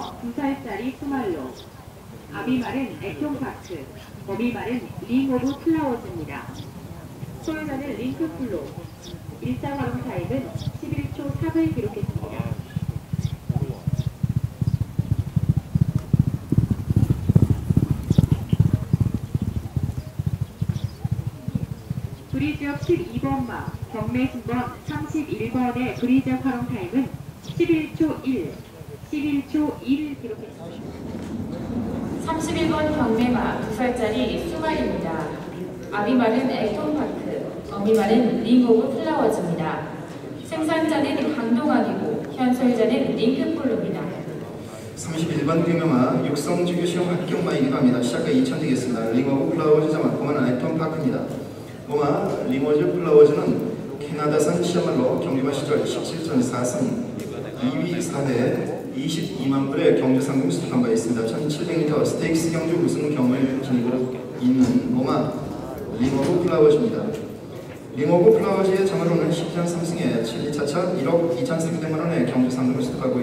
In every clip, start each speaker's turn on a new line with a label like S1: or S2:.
S1: 2번이며 2살짜리 수말로, 아비말은 액션파크, 어비말은 링 오브 플라워즈입니다. 소유자는 링크플로, 1차 활용 타임은 11초 4을 기록했습니다. 브리지업 12번마, 경매 신번 31번의 브리지업 활용 타임은 11초 1, 11초 1을 기록했습니다.
S2: 31번 경매마 2살짜리 수말입니다. 아비말은 액톤파크, 어미말은 링 오브 플라워즈입니다. 생산자는 강동학이고 현 소유자는 링크폴로입니다.
S3: 31번 경매마 육성주교 시험 합격마이기도 합니다. 시작과 2천 되겠습니다. 링 오브 플라워즈 자막 고마는 액톤파크입니다. 고마 링 오브 플라워즈는 캐나다산 시험말로 경주마 시절 17전 4승 2위 4회 22만 불의 경주 상금 수탁한 바 있습니다. 1700m 스테이크스 경주 우승 경을 지니고 있는 고마 링 오브 플라워즈입니다. 링 오브 플라워즈의 자마로는 10전 3승에 7, 2차차 1억 2,300만 원의 경주 상금을 수탁한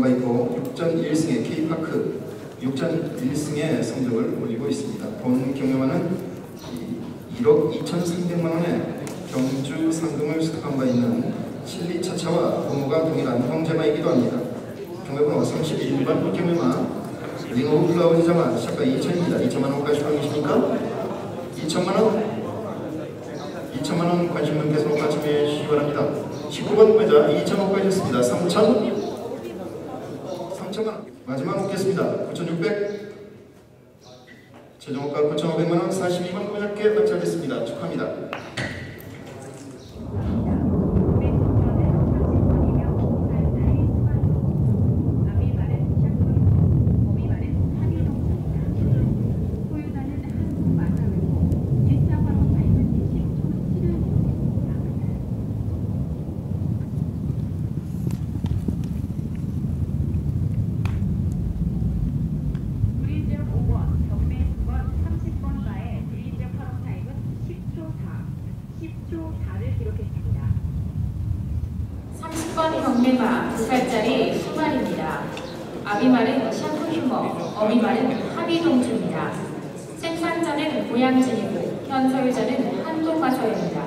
S3: 바 있고 6전 1승의 K파크 6전 1승의 성적을 올리고 있습니다. 본 경매마는 1억 2,300만 원의 경주 상금을 수탁한 바 있는 7, 2차차와 부모가 동일한 형제마이기도 합니다. 경매번호 31번 경매마 링 오브 플라워즈 자마 시작가 2천입니다. 2천만 원까지 확인이십니까? 2천만 원? 2천만 원 관심 있는 배송과 참여해 주시기 바랍니다. 19번 구매자 2,000원 하셨습니다. 3천만 원. 마지막 먹겠습니다. 9,600. 최종 호가 9,500만 원. 42번 구매자께 발차하겠습니다. 축하합니다.
S2: 경매마 2살짜리 수말입니다. 아비말은 샤프휴머, 어미말은 합의동주입니다. 생산자는 고양진이고 현 소유자는 한동마서입니다.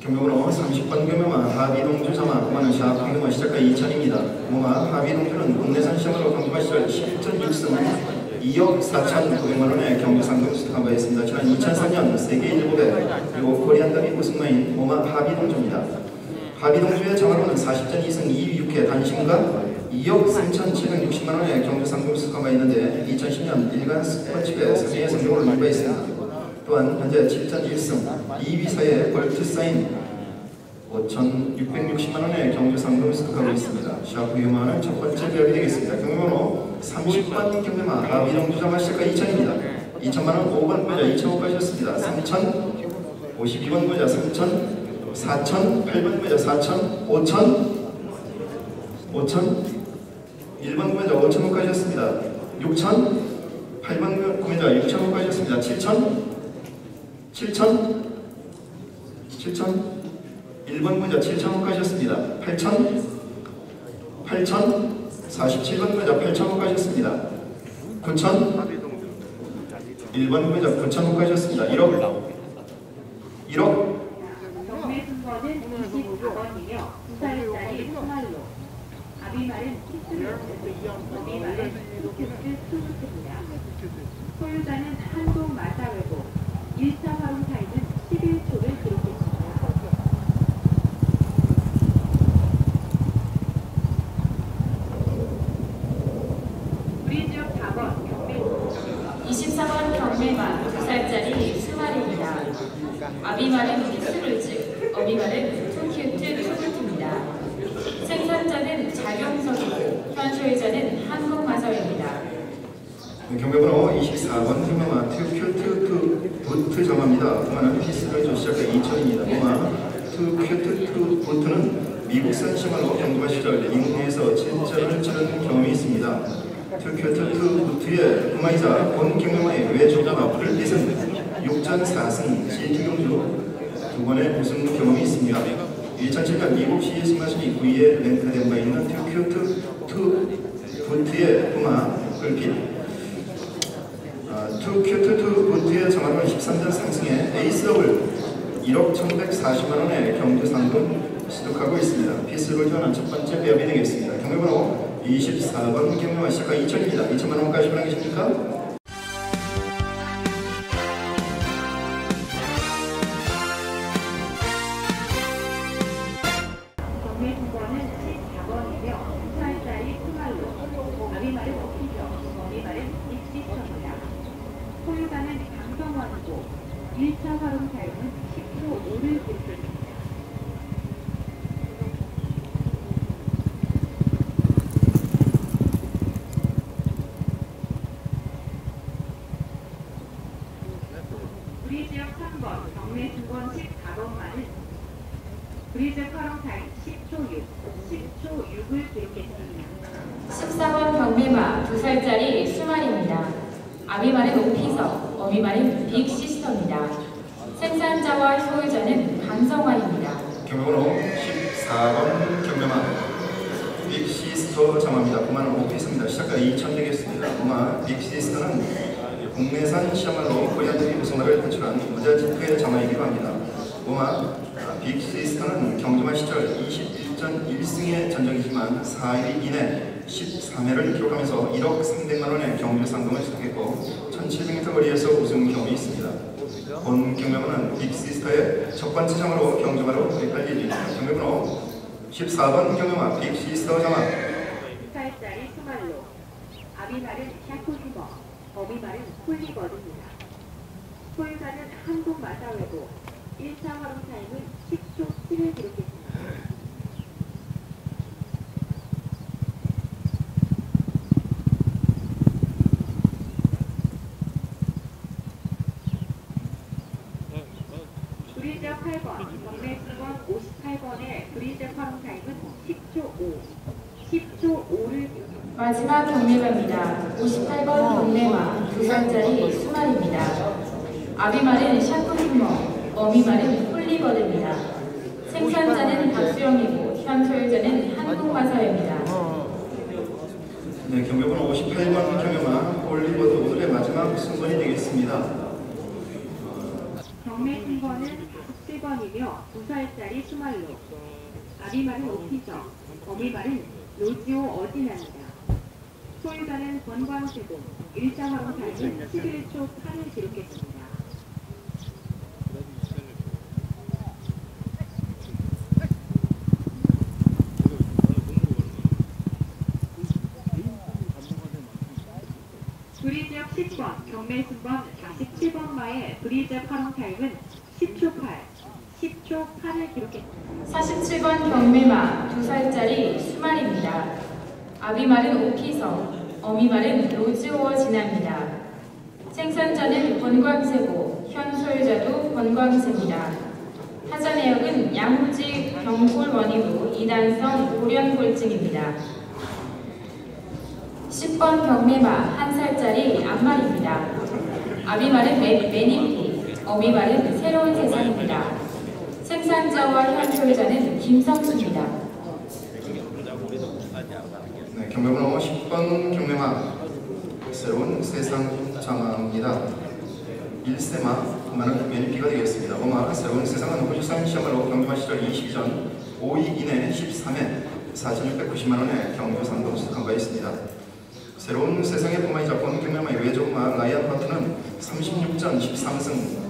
S3: 경매번호 30번 경매마 합의동주 자마 고마는 샤프휴머 시작가 2천입니다. 고마 합의동주는 국내산 시험으로 경주마 시절 11전 6승 2억 4,900만 원의 경주 상금 수탁한 바 있습니다. 지난 2003년 세계 7회 그리고 코리안 더비 우승마인 고마 합의동주입니다. 합의동주의 자마로는 40전 2승 2위 6회 단신과 2억 3,760만 원의 경주 상금 수탁한 바 있는데 2010년 일간 스포츠배 3위의 성적을 올린 바 있습니다. 또한 현재 7전 1승 2위 사이에 벌트 사인 5,660만 원의 경주 상금 수탁하고 있습니다. 샤프휴머는 첫 번째 배열이 되겠습니다. 경매번호 30번 경매마 합의동주 자마 시작가 2천입니다. 2천만 원 5번 구매자 2,000원까지 였습니다. 3천 52번 구매자 3천 4천 8번 구매자 4천 5천 1번 구매자 5,000원까지 였습니다. 6천 8번 구매자 6,000원까지 였습니다. 7천 1번 구매자 7,000원까지 였습니다. 8천 47번 구매자 8,000원까지 였습니다. 9천 1번 구매자 9,000원까지 였습니다. 1억
S1: 경매 순번은 24번이며 2살짜리 수말로, 아비말은 키스루트, 어비말은 키스루트 투루트입니다. 소유자는 한동 마사회고 1차 활용 타임은 11초를 기록했습니다. 브리지업 4번 경매
S2: 24번 경매마 2살짜리 수말입니다. 아비말은 키스루즈, 어미말은 투큐트 투루트입니다. 생산자는 작용석이고 현 소유자는 한국마서입니다.
S3: 경매번호 24번 경매마 투큐트 부트 자마입니다. 그만한 키스루즈 시작가 2천입니다. 고마 투큐트 부트는 미국산 시마로 경주마 시절 인구에서 7전을 치른 경험이 있습니다. 투큐트 부트의 구마이자 본 경매마의 외조자가 풀빛은 6전 4승 실기경주 2번의 우승 경험이 있습니다. 2007년 미국 CES 마신이 9위에 랭크된 바 있는 투큐트 보트의 부마 끌필. 투 큐트 투 보트의 정화로 13전 상승에 에이스 더블 1억 1140만원의 경주 상금 시작하고 있습니다. 피스를 지원한 첫 번째 배합이 되겠습니다. 경매번호 24번 경매와 시작과 2천입니다. 2천만원까지 분양 계십니까?
S1: 경매 순번은 14번이며 4살짜리 스말로, 아비말은 오피죠, 어미말은 익시스터입니다. 소유자는 강성원이고 1차 활용 사용은 10초 5를 기록했습니다. 브리지역 3번, 경매 순번 14번만은 브리지역 활용 타임 10초 6, 10초 6을 기록했습니다.
S2: 14번 경매마 2살짜리 수말입니다. 아비말은 오피서, 어미말은 빅시스터입니다. 생산자와 소유자는 강성환입니다.
S3: 경매번호 14번 경매마 빅시스터 장마입니다. 부마는 오피스입니다. 시작과 2천 되겠습니다. 부마 빅시스터는 국내산 시야말로 코리안들이 우승화를 탈출한 모자지크의 장마이기도 합니다. 부마 빅시스터는 경주마 시절 21전 1승의 전적이지만 4일 이내 13회를 기록하면서 1억 300만원의 경주 상금을 수록했고 1700m 거리에서 우승 경험이 있습니다. 본 경매번호는 빅시스터의 첫 번째 장으로 경주마로 도입할 예정입니다. 경매번호 14번 경매마 빅시스터 장마.
S1: 2살짜리 수말로, 아비말은 샤코리버, 어미말은 폴리버드입니다. 소유자는 한국 마사회고 1차 활용 타임은 10초 7을 기록했습니다. 브리지역 8번, 경매 수번 58번의 브리지역 활용 타임은 10초 5, 10초 5를 기록했습니다.
S2: 마지막 경매마입니다. 58번 경매마 2살짜리 수말입니다. 아비말은 샤프리머, 어미말은 폴리버드입니다. 생산자는 박수영이고 현 소유자는 한국마사회입니다.
S3: 네, 경매번호 58번 경매마 폴리버드 오늘의 마지막 순번이 되겠습니다.
S1: 경매 순번은 17번이며 2살짜리 수말로, 아비말은 오피저, 어미말은 로지오 어지나입니다. 소유자는 권광세공, 1차 활용 타임은 11초 8을 기록했습니다. 브리지역 10번, 경매 순번 47번마의 브리지역 활용 타임은 10초 8, 10초 8을 기록했습니다.
S2: 47번 경매마 2살짜리 수말입니다. 아비말은 오피서, 어미말은 로즈오어 진화입니다. 생산자는 권광세고 현 소유자도 권광세입니다. 하자 내역은 양우지 경골 원인으로 이단성 오련골증입니다. 10번 경매마 1살짜리 암말입니다. 아비말은 매니피, 어미말은 새로운 세상입니다. 생산자와 현 소유자는 김성수입니다.
S3: 네, 경매번호 10번 경매마 새로운 세상 장마입니다. 1세마 부마는 매니피가 되겠습니다. 부마 새로운 세상은 호주산 시야말로 경주마 시절 22전 5위 이내 13회 4,690만원의 경주 상금 수록한 바 있습니다. 새로운 세상의 부마이자 본 경매마의 외조부마 라이언 파트는 36전 13승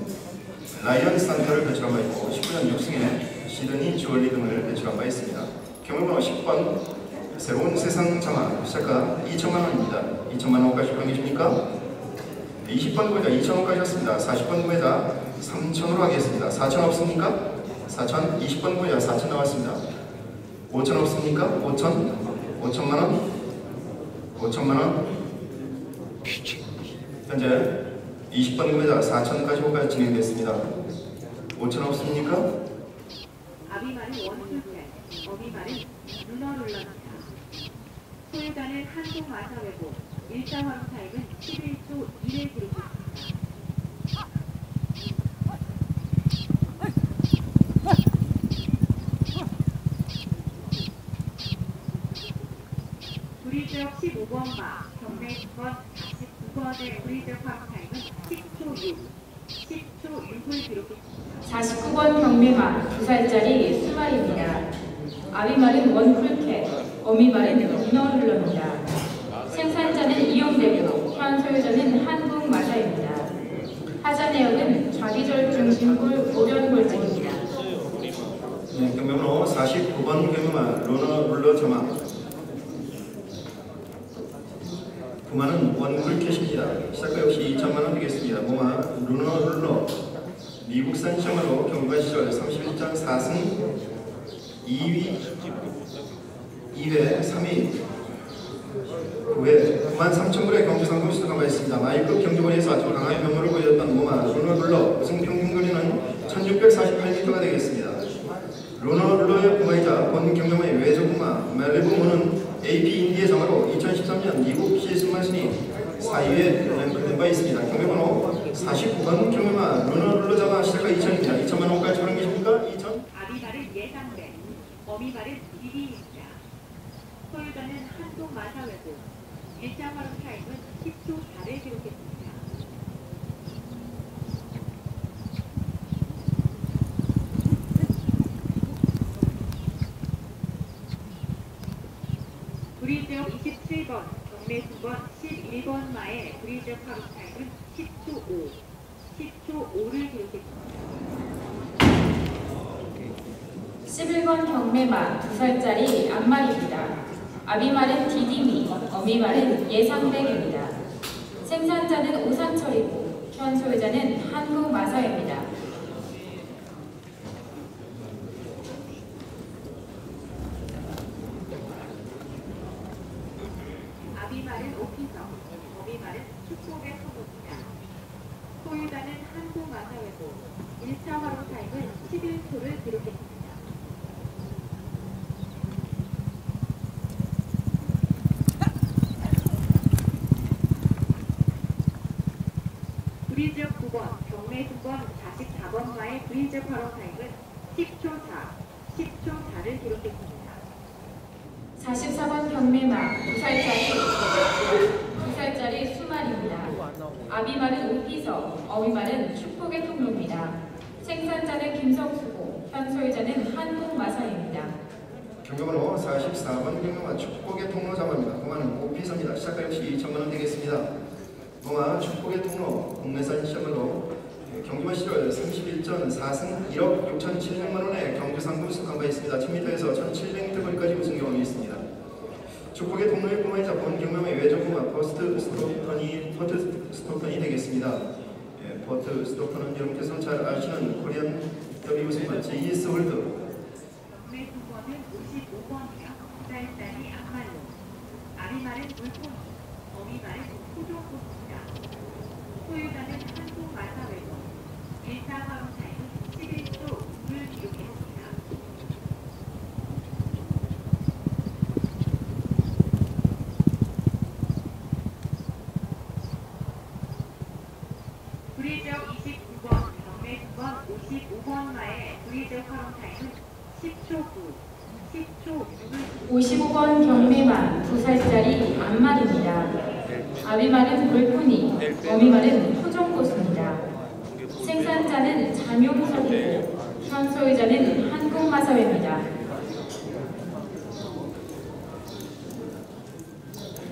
S3: 라이언 산타를 배출한 바 있고 19전 6승에 시드니 주얼리 등을 배출한 바 있습니다. 경매번호 10번 새로운 세상 장마 시작가 2천만원입니다. 2천만원까지 보내십니까? 20번 구매자 2천원까지 였습니다. 40번 구매자 3천으로 하겠습니다. 4천 없습니까? 4천 20번 구매자 4천 나왔습니다. 5천 없습니까? 5천 5천만원 5천만원 현재 20번 구매자 4천까지 호가 진행됐습니다. 5천 없습니까?
S1: 아비말은 원술세, 어미말은 루너룰러입니다. 소유자는 한국마사회고 1차 활용 타임은 11초 2를 기록했습니다. 브리지역 35번 마 경매 2번 49번의 브리저 파로 타임은 10초 6. 10초 6을 기록했습니다.
S2: 49번 경매마 2살짜리 수말입니다. 아비말은 원풀캣, 어미말은 이너룰러입니다. 생산자는 이용되고 현 소유자는 한국마사입니다. 하자 내역은 자기절중 진골 보련골증입니다.
S3: 네, 경매번호 49번 경매마 루너 점화. 구마는 원굴캣입니다. 시작가 역시 2천만원 되겠습니다. 모마 루너 미국산 시험으로 경과 시절 31전 4승 2회 3위 9회 93,000불의 경주상금 수상하였습니다. 마일급 경주거리에서 아주 강한 면모를 보여줬던 모마 루너 우승 평균거리는 1648m가 되겠습니다. 루너의 부모이자 본 경매마의 외조 부마 멜리부모는 AP 인디의 정화로 2013년 미국 시승만 순위 4위에 랭크된 바 있습니다. 경매번호 49번 경매마 루너 잡아 시작가 2천입니다. 2천만 원까지 그런 계십니까? 2천?
S1: 아비말은 예상된, 어미말은 비비입니다. 소유자는 한국마사회고 1차 활용 타임은 10초 4를 기록했습니다. 브리저 27번, 경매 2번, 11번 마의 브리저 파로 타임은 10초 5. 10초 5를 기록했습니다.
S2: 11번 경매마 2살짜리 암말입니다. 아비말은 디디미, 어미말은 예상백입니다. 생산자는 오산철이고 현 소유자는 한국마사입니다.
S1: 아비말은 오피서, 어미말은 축복의 선호입니다. 소유자는 한국마사회고 1차 활용 타임은 11초를 기록했습니다. 브리저 9번, 경매 2번, 44번과의 브리저 활용 타임은 10초 4. 10초 4를 기록했습니다.
S2: 44번 경매마 2살짜리 수말입니다. 아비말은 오피서, 어미말은 축복의 통로입니다. 생산자는 김성수고 현 소유자는 한국마사입니다.
S3: 경매번호 44번 경매마 축복의 통로 잡아입니다. 고마는 오피서입니다. 시작가 역시 2천만원 되겠습니다. 고마 축복의 통로 국내산 시험으로 경주마 시절 31전 4승 1억 6,700만원의 경주상금 수상한 바 있습니다. 1000m에서 1700m 거리까지 우승 경험이 있습니다. 축복의 통로의 부마이자 본 경매의 외조부마 퍼스트 스토펀이 되겠습니다. 퍼스트 스토펀은 여러분께서 잘 아시는 코리안 더비 우승만 JS 홀드.
S1: 경매 2번은 55번이며 2살짜리 암말로, 아비말은 물고기, 어미말은 토종고기입니다. 소유자는 한국마사회고 1차 활용 타임은 11초 6을 기록했습니다. 브리저 29번, 경매 2번, 55번마의 브리저 활용 타임은 10초 9. 10초 6을
S2: 55번 경매마 2살짜리 암말입니다. 아비말은 물고니, 어미말은 토종고수입니다. 생산자는 장용석이고 현 소유자는 한국마사회입니다.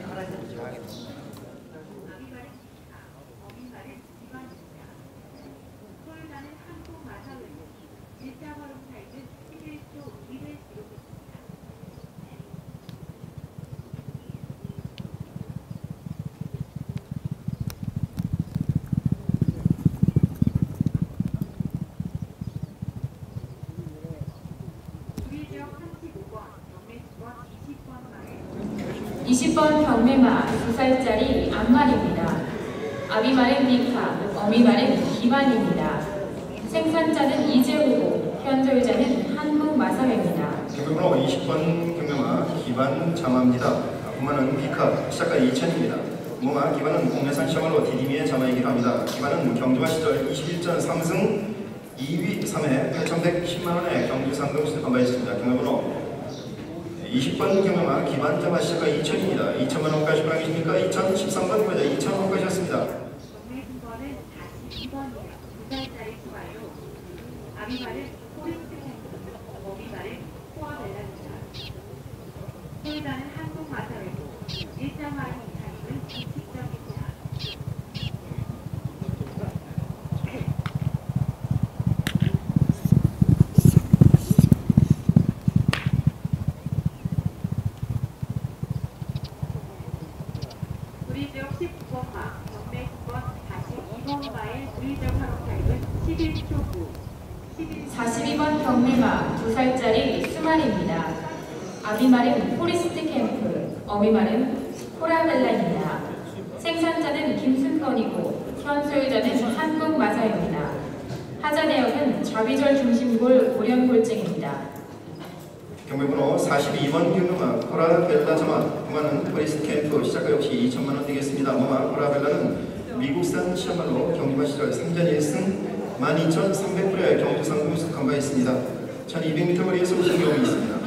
S1: 아비말은 기타, 어미말은 기반입니다. 소유자는 한국마사회고 1차 활용 타임은 11초 2를 기록했습니다. 브리저 35번, 경매 2번, 20번 마에
S2: 20번 경매마 2살짜리 암말입니다. 아비말은 미카, 어미말은 기반입니다. 생산자는 이재호고 현 소유자는 한국마사회입니다.
S3: 경매번호 20번 경매마 기반 자마입니다. 부마는 비카, 시작가 2천입니다. 모마 기반은 국내산 시험으로 디디미의 자마이기도 합니다. 기반은 경주마 시절 21전 3승 2위 3회 8,110만원의 경주상금 수상한 바 있습니다. 경매번호 20번 경험아 기반자마 시가 2,000입니다. 2,000만 원까지 불안계십니까? 2013번입니다. 2,000원까지 였습니다.
S1: 경매 순번은 42번이에요. 2살짜리 수말로 아비말은 포인트 캠프, 어비말은 코어벨라입니다. 소유자는 한국 마사회고 일자마을 이사님은 직접입니다. 브리지역 19번마 경매 순번 42번마의 브리지역 활용 타입은 11초 9,
S2: 42번 경매마 2살짜리 수말입니다. 아비말은 포리스트 캠프, 어미말은 코라벨라입니다. 생산자는 김순건이고 현 소유자는 한국마사입니다. 하자 내역은 자비절 중심골 고령골증입니다.
S3: 경매번호 42번 경매마 코라벨라 자마 구마는 포리스트 캠프 시작가 역시 2,000만 원 되겠습니다. 모마 코라벨라는 미국산 시야말로 경주마 시절 3전 1승 12,300불의 경주 상금을 수확한 바 있습니다. 1,200m 거리에서 우승 경험이 있습니다.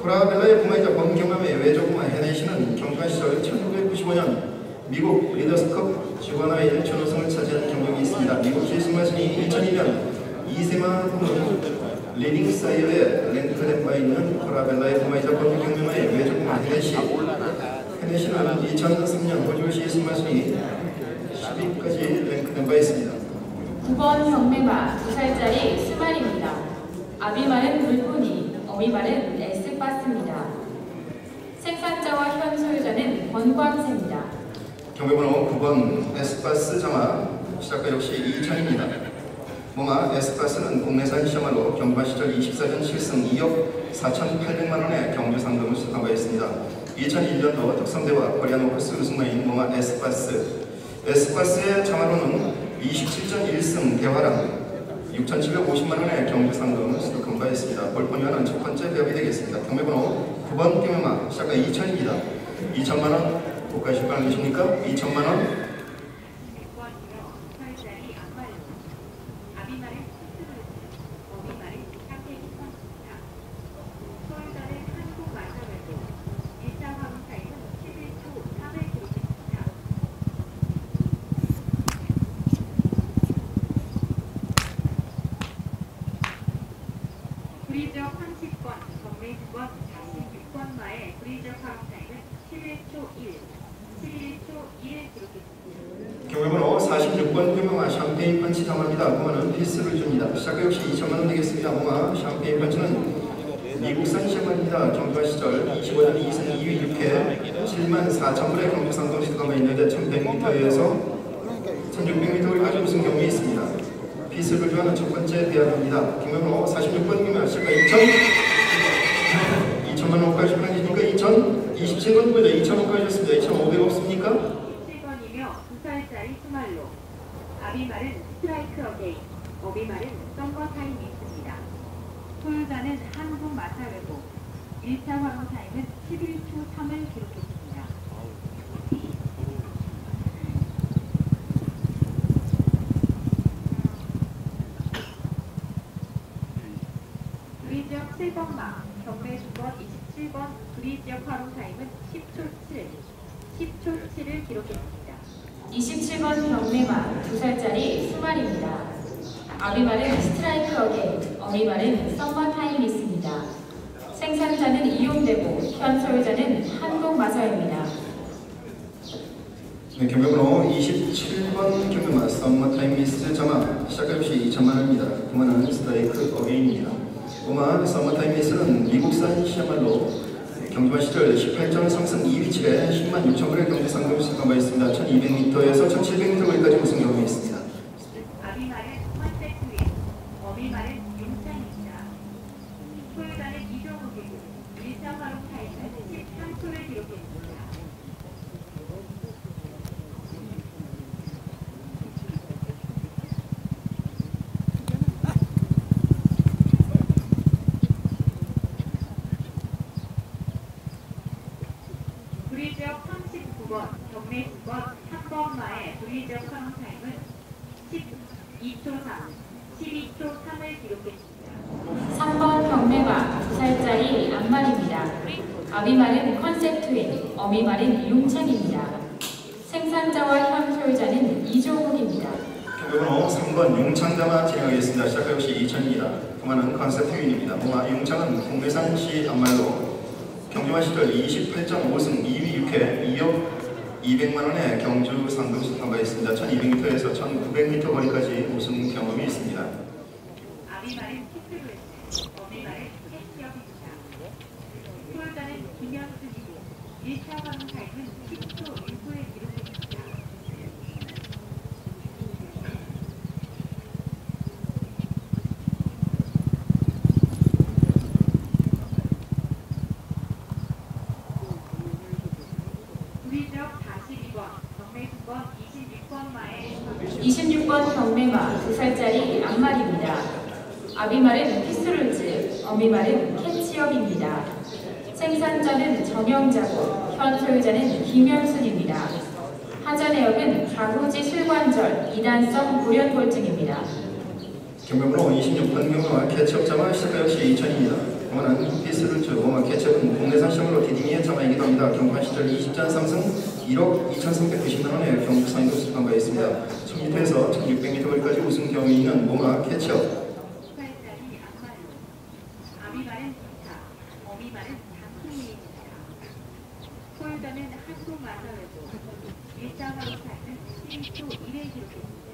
S3: 코라벨라의 부마이자 범경남의 외조부마 헤네시는 경주마 시절 1995년 미국 리더스컵 주관화의 준우승을 차지한 경력이 있습니다. 미국 실수마신이 2002년 이세마 부문 리딩 사이어에 랭크된 바 있는 코라벨라의 부마이자 범경남의 외조부마 헤네시. 헤네시는 2003년 호주시 실수마신이 10위까지 랭크된 바 있습니다.
S2: 9번 경매마 2살짜리 수말입니다. 아비말은 물고니, 어미말은 에스파스입니다. 생산자와 현 소유자는 권광세입니다.
S3: 경매번호 9번 에스파스 자마 시작가 역시 2,000입니다. 모마 에스파스는 국내산 시야말로 경주마 시절 24전 7승 2억 4,800만 원의 경주 상금을 수확한 바 있습니다. 2001년도 덕성대와 코리아노커스 우승마인 모마 에스파스. 에스파스의 자마로는 27전 1승 대화랑 6,750만 원의 경주 상금을 수록한 바 있습니다. 볼포니아는 첫 번째 배합이 되겠습니다. 경매번호 9번 경매마 시작가 2,000입니다. 2,000만 원 고가 실감하는 계십니까? 2,000만 원.
S1: 100번이며 2살짜리 안말로 아비말은 스트루스, 어비말은 샤페이 선수입니다. 소유자는 한국 마사회고 일자 화물 타입은 11초 3을 기록했습니다. 브리지역 30번, 경매 9번, 46번마의 브리지역 화물 타입은 11초 1, 11초 1을 기록했습니다.
S3: 경매번호 46번 경매마 샴페인 펀치 담합니다. 모마는 피스를 줍니다. 시작가 역시 2,000만 원 되겠습니다. 모마 샴페인 펀치는 미국산 시험입니다. 경주마 시절 25년 2승 2위 6회 74,000불의 경주 상금 시가가 있는데 1,100m에서 1,600m까지 우승 경험이 있습니다. 피스를 주하는 첫 번째 대학입니다. 경매번호 46번 경매 시작가 2,000만 원까지 팔리니까 2,027번보다 2,000원까지 줬습니다. 2,500 없습니까?
S1: 7번이며 2살짜리 수말로 아비말은 스트라이크 어게인, 어비말은 썬거 타임이 있습니다. 소유자는 한국 마사회고 1차 활용 타임은 11초 3을 기록했습니다. 브리지역 7번마 경매 9번 27번 브리지역 활용 타임은 10초 7, 10초 7을 기록했습니다.
S2: 27번 경매마 2살짜리 수말입니다. 아비말은 스트라이크 어게인, 어미말은 썸머타임 있습니다. 생산자는 이용되고 현 소유자는 한국마사입니다.
S3: 네, 경매번호 27번 경매마 썸머타임 미스 자마 시작가 역시 2,000만 원입니다. 구마는 스트라이크 어게인입니다. 구마 썸머타임 미스는 미국산 시야말로 경주마 시절 18전 상승 2위치에 10만 6천 불의 경주 상금을 수확한 바 있습니다. 1,200m에서 1,700m 거리까지 우승 경험이 있습니다.
S1: 아비말은 컨셉 트윈, 어비말은 용찬입니다. 소유자는 이종욱이고 1차 활용 타임은 13초를 기록했습니다. 브리지역 39번, 경매 9번, 3번마의 브리지역 활용 타임은 12초 3, 12초 3을 기록했습니다.
S2: 3번 경매마 2살짜리 안말입니다. 아비말은 컨셉 트윈, 어미말은 융창입니다. 생산자와 현 소유자는 이종훈입니다.
S3: 경매번호 3번 융창자마 진행하겠습니다. 시작하 역시 2000입니다. 동화는 컨셉 트윈입니다. 동화 융창은 국내산시 앞말로 경주마 시절 28.5승 2위 6회 2억 200만원의 경주 상금 수상가 있습니다. 1200m에서 1900m 거리까지 우승 경험이 있습니다.
S1: 아비말은 키스루에스, 어미말은 캐시업입니다. 소유자는 김현순이고 1차 방응 타임은 10초 1초에 기록했습니다. 구리지역 42번, 경매수번 26번 마에
S2: 26번 경매마 2살짜리 암말입니다. 아비말은 피스룰즈, 어미말은 캐치업입니다. 생산자는 정영자고 현 소유자는 김현순입니다. 하자내역은 좌후지 실관절, 이단성 불연골증입니다.
S3: 경매번호 26번 경매와 캐치업자마 시작하 역시 2000입니다. 동화는 피스루츠, 오마 캐치업은 국내산 시험으로 디딩이의 자마이기도 합니다. 경판 시절 20전 3승 1억 2390만원의 경주 상금 수상한 바 있습니다. 1000m에서 1600m 거리까지 우승 경험이 있는 오마 캐치업.
S1: 2살짜리 암말로 아비말은 기타, 어미말은 단풍이입니다. 소유자는 한국 마사회고 1차 방응 타임은 11초 1에 기록했습니다.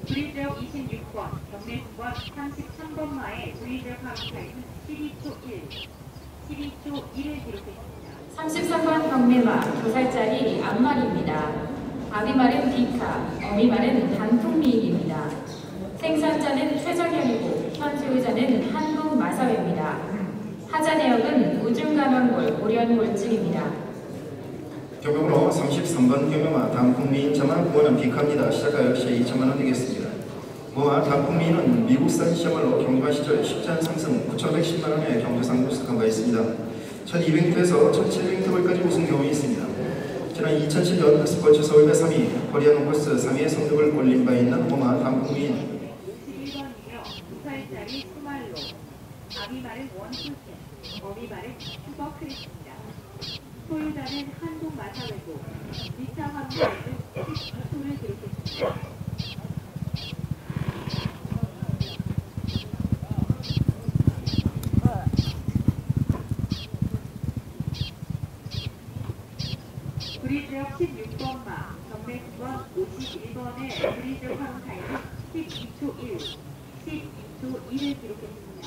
S1: 구리지역 26번, 경매수번 33번 마의 구리지역 방응 타임은 12초 1, 12초 1을 기록했습니다.
S2: 33번 경매마 2살짜리 암말입니다. 아비말은 비카, 어미말은 단풍미인입니다. 생산자는 최정현이고 현 소유자는 한국마사회입니다. 하자내역은 우중간원골, 오련골증입니다.
S3: 경매번호 33번 경매와 단풍미인 자마 구원은 비카입니다. 시작하 역시 2천만원 되겠습니다. 모마 단풍미인은 미국산 시험으로 경주마 시절 10전 3승 9,110만원의 경주 상금 수상한 바 있습니다. 1200m에서 1700m까지 우승 경험이 있습니다. 지난 2007년 스포츠 서울대 3위, 코리안 홈플스 3위의 성적을 올린 바 있는 모마 단풍미인.
S1: 51번이며 2살짜리 수말로 아비말은 원투캔, 어미말은 슈퍼크리스입니다. 소유자는 한국마사회고 2차 방응에는 12초를 기록했습니다. 구리지역 16번 마, 경매수번 51번의 구리지역 방응 타임은 12초 1, 12초 1을 기록했습니다.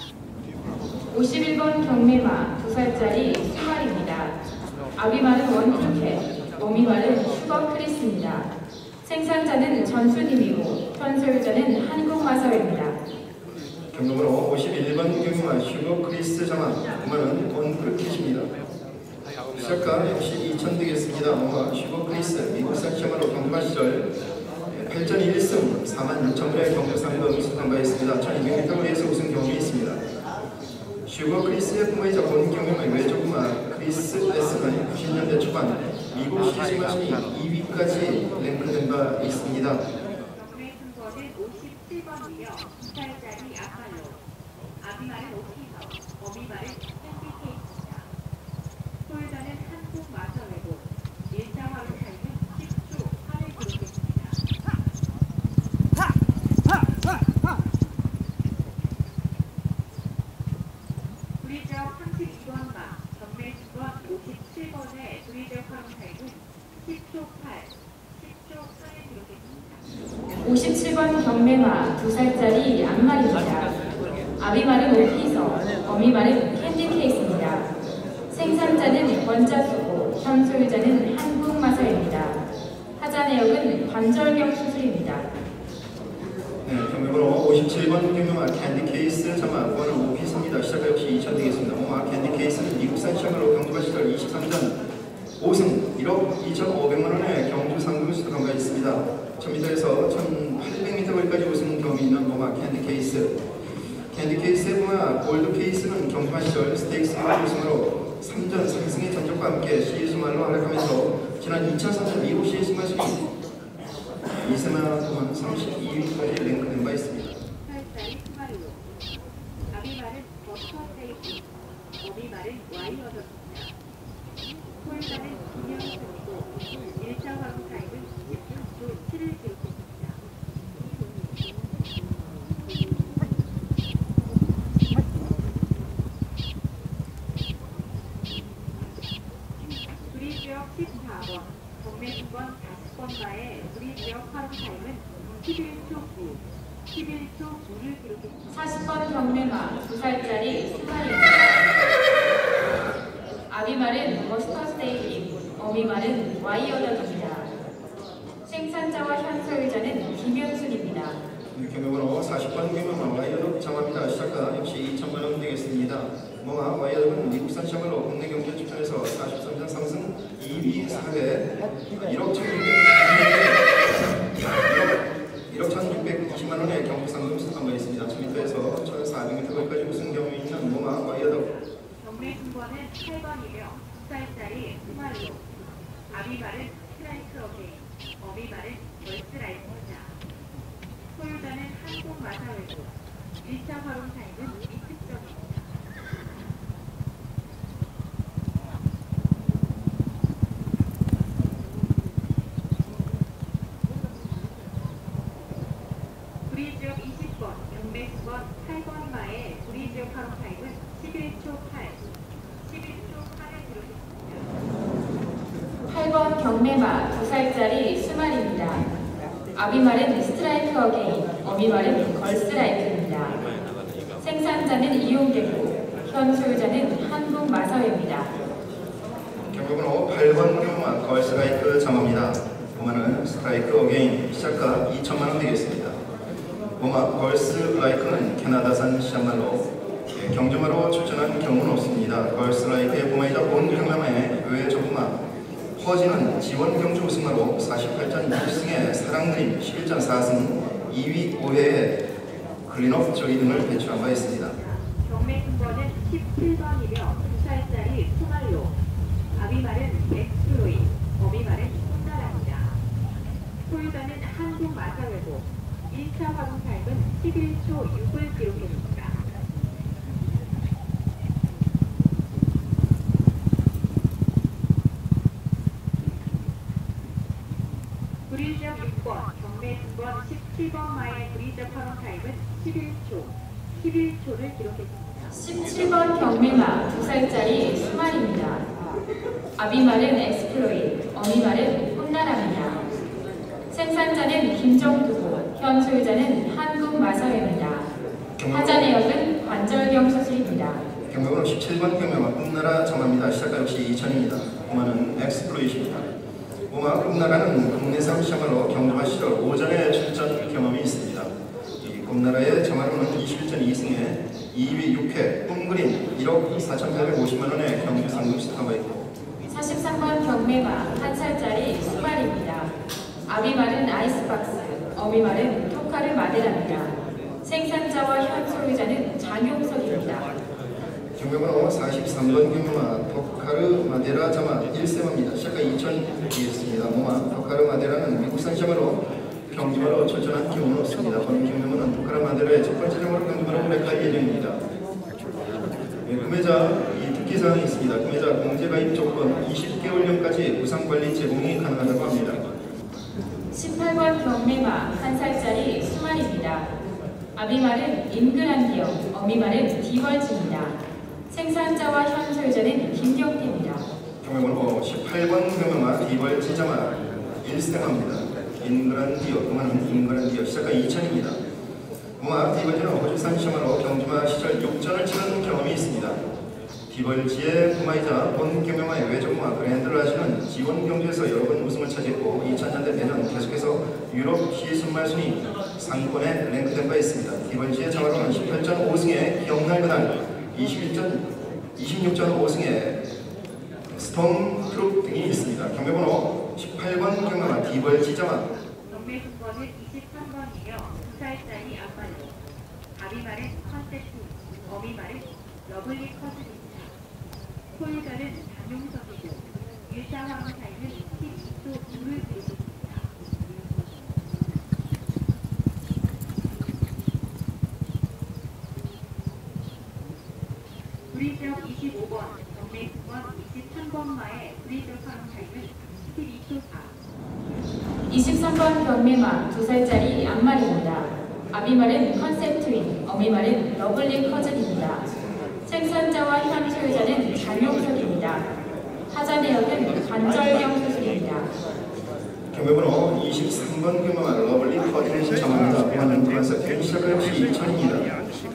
S2: 51번 경매마 2살짜리 수말입니다. 아비말은 원투캔, 어미말은 슈퍼크리스입니다. 생산자는 전수님이고 현 소유자는 한국마사회입니다.
S3: 경매번호 51번 경매와 슈퍼크리스 자마 구만은 원크리켓입니다. 시작가 역시 2000 되겠습니다. 오마 슈퍼크리스 미국산 시험으로 경주마 시절 8전 1승 46,000분의 경주 상금 수상한 바 있습니다. 1200m 거리에서 우승 경험이 있습니다. 슈퍼크리스의 부모이자 본 경험의 외조구마 크리스 S가 90년대 초반 미국 시스마시 2위까지 랭크된 바 있습니다.
S1: 경매승번은 57번이며 2살짜리 아팔로 아비말은 오피서, 어미말은 샌디케이스입니다. 소유자는 한국마사회고 1차 방응 타임은 10초 3을 기록했습니다. 구리지역 32번 마, 경매수번 57번의 구리지역 방응 타임은 10초 8, 10초 4을 기록했습니다.
S2: 57번 경매마 2살짜리 암말입니다. 아비말은 오피서, 어미말은 캔디케이스입니다. 생산자는 권자수고 현 소유자는 한국마사입니다. 하자내역은 관절경 수술입니다.
S3: 네, 경매번호 57번 경매와 캔디 케이스 자마 구원은 오피스입니다. 시작하 역시 2000 되겠습니다. 오마 캔디 케이스는 미국산 시험으로 경주마 시절 23전 5승 1억 2,500만원의 경주 상금을 수상한 바 있습니다. 1000m에서 1800m 거리까지 우승 경험이 있는 오마 캔디 케이스. 캔디 케이스의 보마 골드 케이스는 경주마 시절 스테이크스 우승으로 3전 상승의 전적과 함께 시즌말로 활약하면서 지난 2003년 미국 시즌말 순위 2세만 동안 32위까지 랭크된 바 있습니다.
S1: 8살이 스마일로, 아비말은 버터 테이프, 어미말은 와이어더입니다. 소유자는 김영순이고 1차 활용 타입은 10초 7을 기록했습니다. 브리지역 14번, 경매수건 40번가의 브리지역 활용 타입은 11초 9, 11초 9를 기록했습니다.
S2: 40번 경매마 2살짜리 스마일입니다. 아비말은 버스터 스테이킹, 어미말은 와이어더입니다. 생산자와 현소유자는 김현순입니다.
S3: 경매번호 40번 경매마 와이어덕 장합니다. 시작가 역시 2천만 원 되겠습니다. 모마 와이어덕은 미국산 샤말로 국내 경제 추천에서 43전 상승 2위 4회 1억 1,620만 원의 경주 상금 수상한 바 있습니다. 1000m에서 1,400m까지 우승 경험이 있는 모마 와이어덕.
S1: 경매 승권은 8번이며 2살짜리 스마일로, 아비말은 스트라이크 어게인, 어미말은 월스라이트입니다. 소유자는 한국마사회고 1차 활용 타입은 이특점입니다. 브리지역 20번, 경매 수건 8번마의 브리지역 활용 타입은 11초 8, 11초 8을 기록했습니다.
S2: 8번 경매마 2살짜리 스마일입니다. 아비말은 스트라이크 어게인, 어미말은 걸스라이트입니다. 생산자는 이용되고 현소유자는 한국마사회입니다.
S3: 경매번호 8번 경매마 걸스라이크 장합니다. 모마는 스트라이크 어게인 시작가 2천만 원 되겠습니다. 모마 걸스라이크는 캐나다산 샤말로 경주마로 출전한 경우는 없습니다. 걸스라이크의 부마이자 본 경매마의 외 조부마 허지는 지원 경주 우승마로 48전 20승에 사랑드림 11전 4승 2위 5회에 클린업 조이 등을 배출한 바 있습니다.
S1: 경매 승권은 17번이며 2살짜리 스마일로, 아비말은 엑스로이, 어미말은 혼나랍니다. 소유자는 한국마사회고 1차 활용 타입은 11초 6을 기록했습니다. 브리지역 6번, 경매 승권 17번마의 브리지역 활용 타입은 11초를 기록했습니다.
S2: 17번 경매마 2살짜리 스마일입니다. 아비말은 엑스플로잇, 어미말은 혼나랍니다. 생산자는 김정두고 현소유자는 한국마사회입니다. 하자 내역은 관절경 수술입니다.
S3: 경매번호 17번 경매마 꿈나라 정합니다. 시작가 역시 2000입니다. 모마는 엑스플로잇입니다. 모마 꿈나라는 국내산 샤말로 경주마 시절 오전에 출전 경험이 있습니다. 이 꿈나라의 정화로는 21전 2승에 2위 6회 꿈그린 1억 4,850만 원의 경주 상금 수상하고 있고
S2: 43번 경매마 1살짜리 스마일입니다. 아비말은 아이스박스, 어미말은 토카르 마데라입니다. 생산자와 현소유자는 장용석입니다.
S3: 경매번호 43번 경매마 토카르 마데라 자마 1세마입니다. 시작가 2000이었습니다. 모마 토카르 마데라는 미국산 샤말로 경주마로 출전한 경우는 없습니다. 본 경매마는 토카르 마데라의 첫 번째 자마로 경주마로 활약할 예정입니다. 구매자 특기사항이 있습니다. 구매자 공제가입 조건 20개월령까지 우상관리 제공이 가능하다고 합니다.
S2: 18번 경매마 1살짜리 스마일입니다. 아비말은 잉그란디어, 어미말은 디월즈입니다. 생산자와 현소유자는 김경태입니다.
S3: 경매번호 18번 경매마 디벌지자마 1세마입니다. 잉그란디어, 그만은 잉그란디어 시작가 2000입니다. 모마 디벌지는 호주산 샤마로 경주마 시절 6전을 치른 경험이 있습니다. 디벌지의 부마이자 본 경매마의 외조부마 그랜드라지는 지원 경주에서 여러 번 우승을 차지했고 2000년대 내년 계속해서 유럽 시순말 순위 상위권에 랭크된 바 있습니다. 디벌지의 자마로는 18전 5승에 기억날 그날 26전 5승에 스톰 트룩 등이 있습니다. 경매번호 18번 경매마 디벌지 자마
S1: 경매 승권은 23번이며 2살짜리 아빠로, 아비말은 컨셉트, 어미말은 러블리 커즈입니다. 소유자는 장용석이고 1차 활용 타임은 12초 2를 기록했습니다. 브리지역 25번, 경매 9번, 23번마의 브리지역 활용 타임은 12초 4.
S2: 23번 경매마 2살짜리 앞말입니다. 아비말은 컨셉트윈, 어미말은 러블리 커즌입니다. 생산자와 현 소유자는 장용석입니다. 하자 내역은 관절경 수술입니다.
S3: 경매번호 23번 경매마 러블리 커즌을 신청합니다. 보안은 컨셉트윈 시작 역시 2000입니다.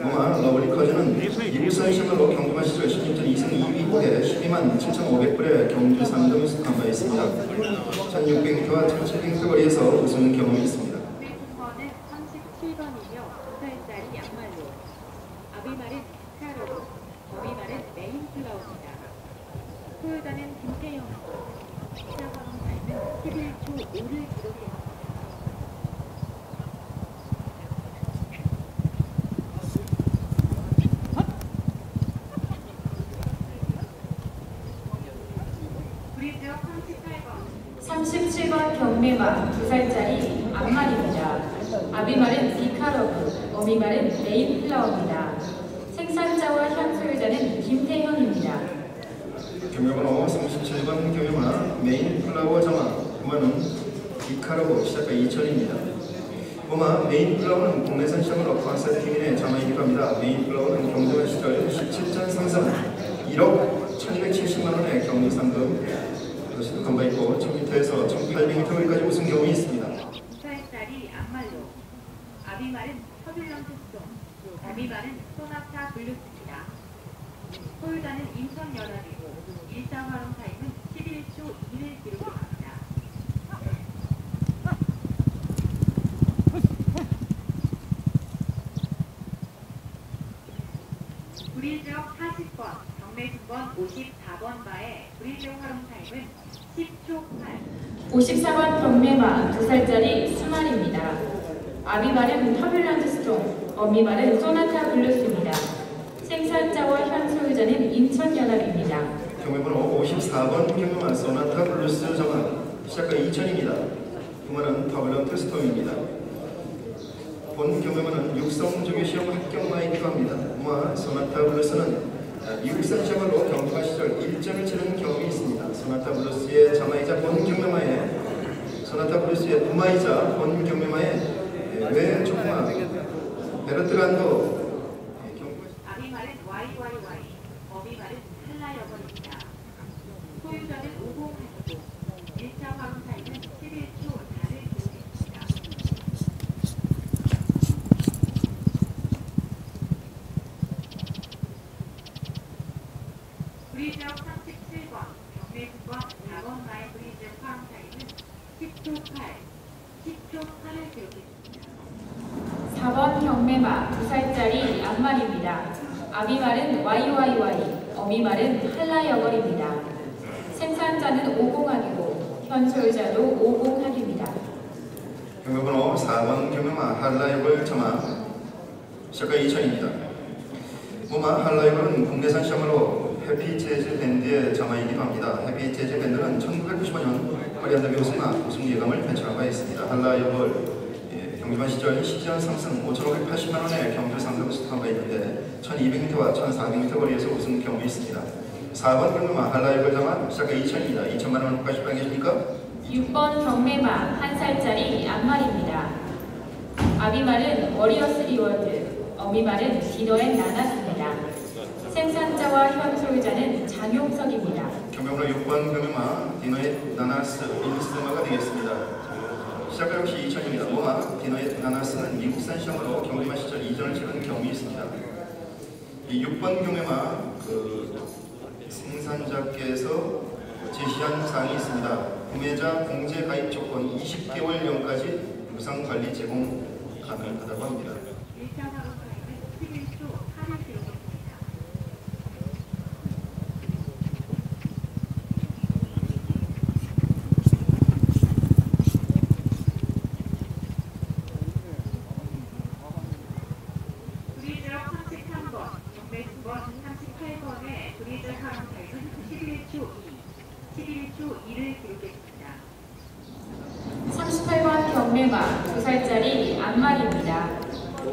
S3: 고마 러블리 커즌은 미국산 셔틀로 경주마 시절 16전 2승 2위 후에 12만 7,500불에 경주 상점에서 판매했습니다. 1600m와 1700m 거리에서 우승 경험이 있습니다.
S1: 번은 37번이며 2살짜리 양말로 아비말은 카로, 어미말은 메인플라워입니다. 소유자는 김태영이고 2차 활용 타임은 11초 5를 기록했습니다. 브리지역 38번
S2: 37번 경매마 2살짜리 앞말입니다. 아비말은 비카러브, 어미말은 메인플라워입니다. 생산자와 현 소유자는 김태형입니다.
S3: 경매번호 37번 경매마 메인 플라워 자마 고마는 비카라고 시작과 2000입니다. 고마 메인 플라워는 국내산 시험으로 컨셉트윈의 자마이기도 합니다. 메인 플라워는 경주마 시절 17전 상승 1억 1270만원의 경주 상금 그것이 건바있고 1000m에서 1800m까지 우승 경험이 있습니다.
S1: 2살짜리 앞말로 아비말은 터뷸런트 스톤, 어미말은 소나타 블루스입니다. 소유자는 인천연합이고 1차 활용 타임은 11초 2를 기록했습니다. 브리지역 40번, 경매 9번, 54번마의 브리지역 활용 타임은 10초 8.
S2: 54번 경매마 2살짜리 수말입니다. 아비말은 터뷸런트 스톤, 어미말은 소나타 블루스입니다. 생산자와 현 소유자는 인천연합입니다.
S3: 경매번호 54번 경매마 소나타 블루스 자마 시작과 2000입니다. 구마는 터뷸런트 스톰입니다. 본 경매마는 육성 조교 시험 합격마이기도 합니다. 구마 소나타 블루스는 미국산 시험으로 경주마 시절 1점을 치른 경험이 있습니다. 소나타 블루스의 자마이자 본 경매마의 소나타 블루스의 부마이자 본 경매마의 외 조그마 베르트란도
S1: 아비말은 YYY, 어미말은 헬라여벌입니다. 소유자는 5089, 1차 활용 타임은 11초 4를 기록했습니다. 브리지역 37번, 경매 9번, 4번마의 브리지역 활용 타임은 10초 8, 10초 8을 기록했습니다.
S2: 4번 경매마 2살짜리 앞말입니다. 아비말은 YYY, 어미말은 한라여벌입니다. 생산자는 50학이고 현 소유자도 50학입니다.
S3: 경매번호 4번 경매마 한라이벌 자마 시작과 2000입니다. 모마 한라이벌은 국내산 시험으로 해피 재즈 밴드의 자마이기도 합니다. 해피 재즈 밴드는 1995년 화려한 우승과 우승 예감을 펼쳐간 바 있습니다. 한라이벌 경주마 시절 시전 상승 5,580만원의 경주 상금을 수상한 바 있는데 1200m와 1400m 거리에서 우승 경험이 있습니다. 4번 경매마 한라이벌 자마 시작과 2000입니다. 2000만원 혹시 빨리 계십니까?
S2: 6번 경매마 1살짜리 앞말입니다. 아비말은 워리어스 리워드, 어미말은 디너앤 나나스입니다. 생산자와 현 소유자는 장용석입니다.
S3: 경매번호 6번 경매마 디너의 나나스 인스마가 되겠습니다. 시작 역시 2000입니다. 모마 디너의 나나스는 미국산 시험으로 경매마 시절 2전을 치른 경험이 있습니다. 이 6번 경매마 생산자께서 제시한 사항이 있습니다. 구매자 공제 가입 조건 20개월령까지 무상 관리 제공 가능하다고 합니다.
S1: 1차 활용 타임은 11초 8을 기록했습니다. 브리지역 33번, 경매 9번, 38번의 브리저 카론타임은 11초 2, 11초 2를 기록했습니다.
S2: 38번 경매마 2살짜리 암말입니다.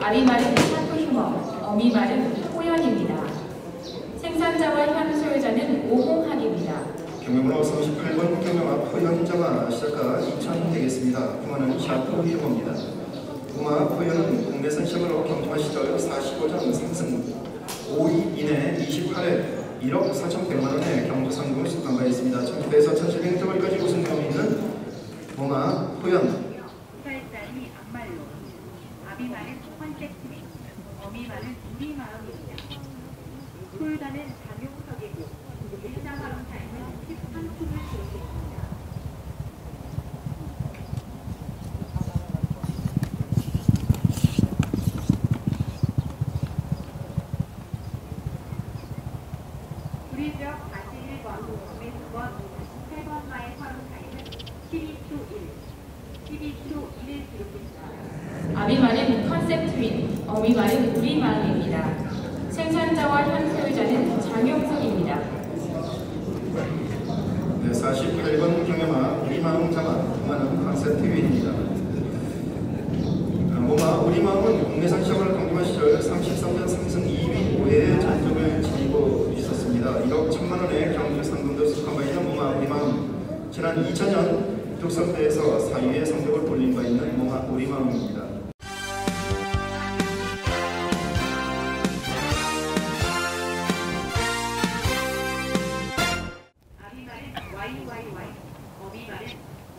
S2: 아비말은 샤프휴머, 어미말은 호연입니다. 생산자와 현소유자는 오홍학입니다.
S3: 경매번호 38번 경매와 포현자가 시작과 2천 되겠습니다. 부마는 샤프 휴머입니다. 부마 포현은 국내산 시험으로 경주마 시절 45전 상승 5위 이내 28회 1억 4,100만 원의 경주 상금을 수상하여 있습니다. 1900에서 1700까지 우승 경험이 있는 부마 포현.
S1: 2살짜리 암말로, 아비말은 컨셉트리, 어미말은 우리마음입니다. 소유자는 장용석이고, 일자 카론타임은 13초를 기록했습니다. 브리저 41번, 2번, 48번마의 카론타임은 12초 1, 12초 1을 기록했습니다.
S2: 아비말은 컨셉 트윈, 어미말은 우리마음입니다. 생산자와 현소유자는 장용석입니다.
S3: 네, 48번 경매마 우리마음 자마 부마는 컨셉트 위인입니다. 모마 우리마음은 국내산 시험을 경주마 시절 33년 상승 2위 5회의 전적을 지니고 있었습니다. 1억 1천만 원의 경주 상금도 수상한 바 있는 모마 우리마음. 지난 2000년 독서대에서 4위의 성적을 올린 바 있는 모마 우리마음입니다.
S1: 아비말은 YYY, 어미말은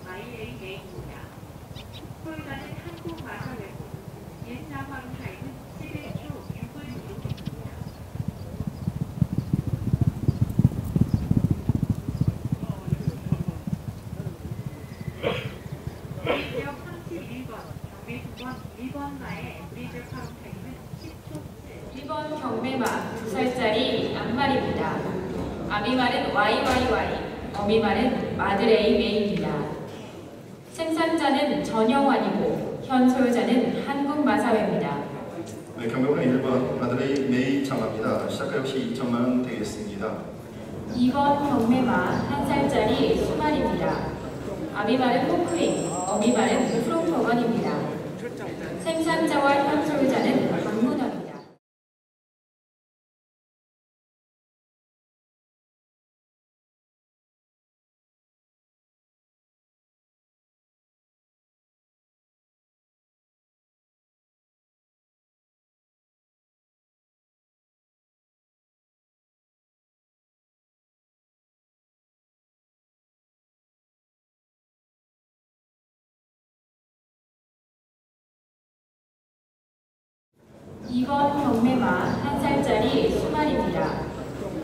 S1: IAA입니다. 소유자는 한국마사회고, 일자 카론타임은 11초 6을 기록했습니다. 브리저 31번, 경매 2번, 1번마의 브리저 카론타임은 10초 7.
S2: 1번 경매마 2살짜리 암말입니다. 아비말은 YYY, 어미말은 마드레이 메이입니다. 생산자는 전영환이고 현소유자는 한국마사회입니다.
S3: 네, 경매번호 1번 마드레이 메이 자마입니다. 시작가 역시 2천만 원 되겠습니다.
S2: 2번 경매마 1살짜리 수말입니다. 아비말은 호크링, 어미말은 프로퍼건입니다. 생산자와 현소유자는 박문원입니다. 이번 경매마 1살짜리 수말입니다.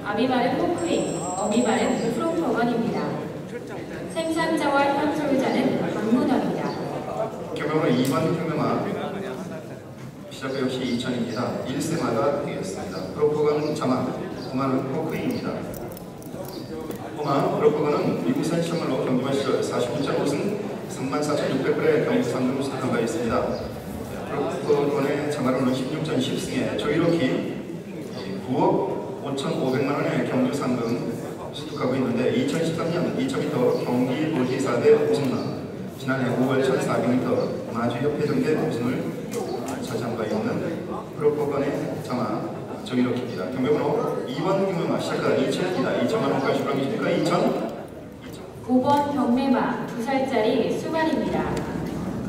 S2: 아비말은 호크링, 어미말은 프로퍼건입니다. 생산자와 현소유자는 박문원입니다.
S3: 경매번호 2번 경매마 시작가 역시 2천입니다. 1세마다 되겠습니다. 프로포건 자마 부마는 호크입니다. 부마 프로포건은 미국산 시험으로 경주마 시절 49점 우승 34,600불의 경주 상금을 수상한 바 있습니다. 프로포건의 자마로는 16전 10승에 조이로키 9억 5,500만 원의 경주 상금 수득하고 있는데 2013년 2,000m 경기 모지사대 우승과 지난해 5월 1,400m 마주협회 등대 우승을 차지한 바 있는 프로포건의 자마 조이로키입니다. 경매번호 2번 경매마 시작가 2천입니다. 2천만 원까지 출항이십니까? 2천?
S2: 5번 경매마 2살짜리 수말입니다.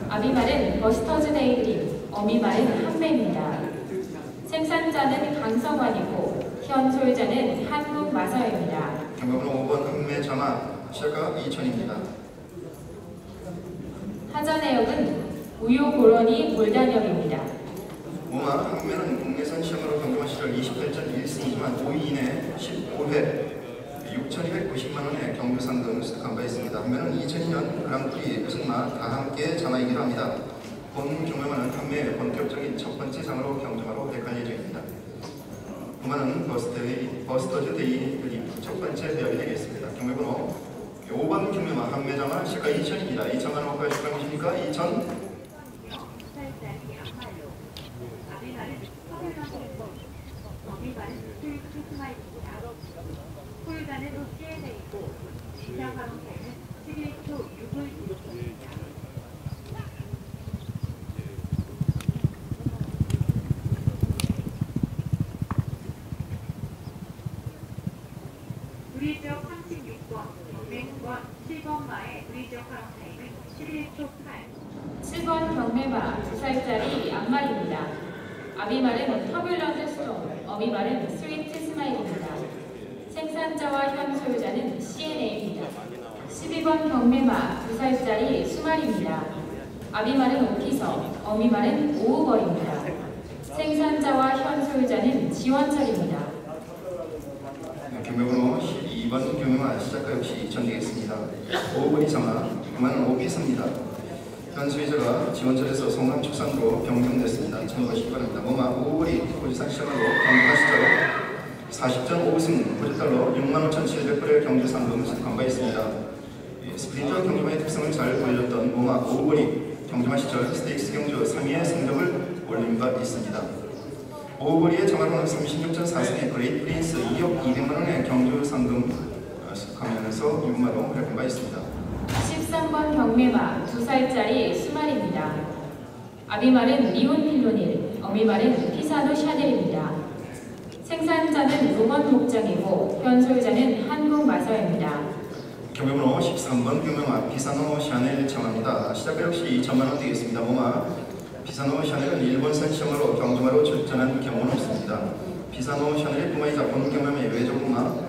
S2: 아비말은 버스터즈 데이드림, 어미말은 한매입니다. 생산자는 강성환이고 현소유자는 한국마사회입니다.
S3: 경매번호 5번 한매 자마 시작가 2천입니다.
S2: 하자 내역은 우요고런이 골단염입니다.
S3: 모마 한매는 국내산 시험으로 경주마 시절 28전 1승이지만 5위 이내 15회 6,290만 원의 경주 상금을 수득한 바 있습니다. 한매는 2002년 그랑프리 우승마 다 함께 자마이기도 합니다. 본 경매마는 한매의 본격적인 첫 번째 상으로 경주마로 백할 예정입니다. 부마는 버스터즈 데이 첫 번째 대열이 되겠습니다. 경매번호 5번 경매마 한매 자마 시가 2천입니다. 2천만 원까지 출항이십니까? 2천?
S1: 2살짜리 암말로, 아비말은 서울마을고, 어미말은 소유자는 CNA이고 인사 활용 타임은 11초 6을 기록했습니다. 브리지역 36번, 경매권 7번마의 브리지역 활용 타임은 11초 8.
S2: 7번 경매마 2살짜리 앞말입니다. 아비말은 터뷸런트 스톤, 어미말은 스위트 스마일입니다. 생산자와 현 소유자는 CNA입니다. 12번 경매마 2살짜리 수말입니다. 아비말은 오피서, 어미말은 오우벌입니다. 생산자와 현 소유자는 지원철입니다.
S3: 경매번호 12번 경매마 시작과 역시 이천되겠습니다. 오우벌이 장아, 그만은 오피서입니다. 현 소유자가 지원철에서 성남 축산으로 변경됐습니다. 참고하시기 바랍니다. 모마 오우벌이 고지산 시장으로 경주하 시절 40전 5승 9달러 65,700불의 경주 상금을 수입한 바 있습니다. 스프린터 경주마의 특성을 잘 보여줬던 모마 오우벌이 경주마 시절 스테이크스 경주 3위의 성적을 올린 바 있습니다. 오우벌이의 정화로는 36.4승의 그레이트 프린스 2억 200만원의 경주 상금 수입하면서 6만원 활약한 바 있습니다.
S2: 13번 경매마 2살짜리 수말입니다. 아비말은 리온 필로닐, 어미말은 피사노 샤넬입니다. 생산자는 로건 목장이고 현 소유자는 한국 마서입니다.
S3: 경매번호 13번 경매마 피사노 샤넬 참합니다. 시작과 역시 2천만원 되겠습니다. 모마 피사노 샤넬은 일본산 시험으로 경주마로 출전한 경우는 없습니다. 피사노 샤넬의 부마이자 본 경매마의 외조부마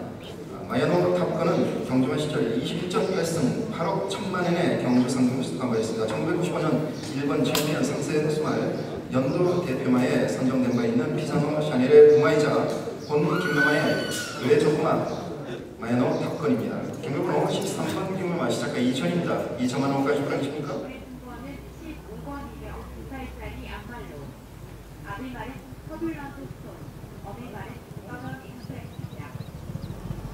S3: 마야노 탑건은 경주마 시절 21.8승 8억 1천만원의 경주 상금을 수입한 바 있습니다. 1995년 일본 챔피언 상세 수말 연도 대표마에 선정된 바 있는 피사노 샤넬의 부마이자 본 경매마의 외조부마 마야노 탑건입니다. 경매번호 13번 경매마 시작과 2천입니다. 2천만원까지 불안하십니까?
S1: 우리 승부원은 15번이며 2살짜리 앞말로 아비말은 터뷸런트 스톤, 어미말은 서던 익스프레스입니다.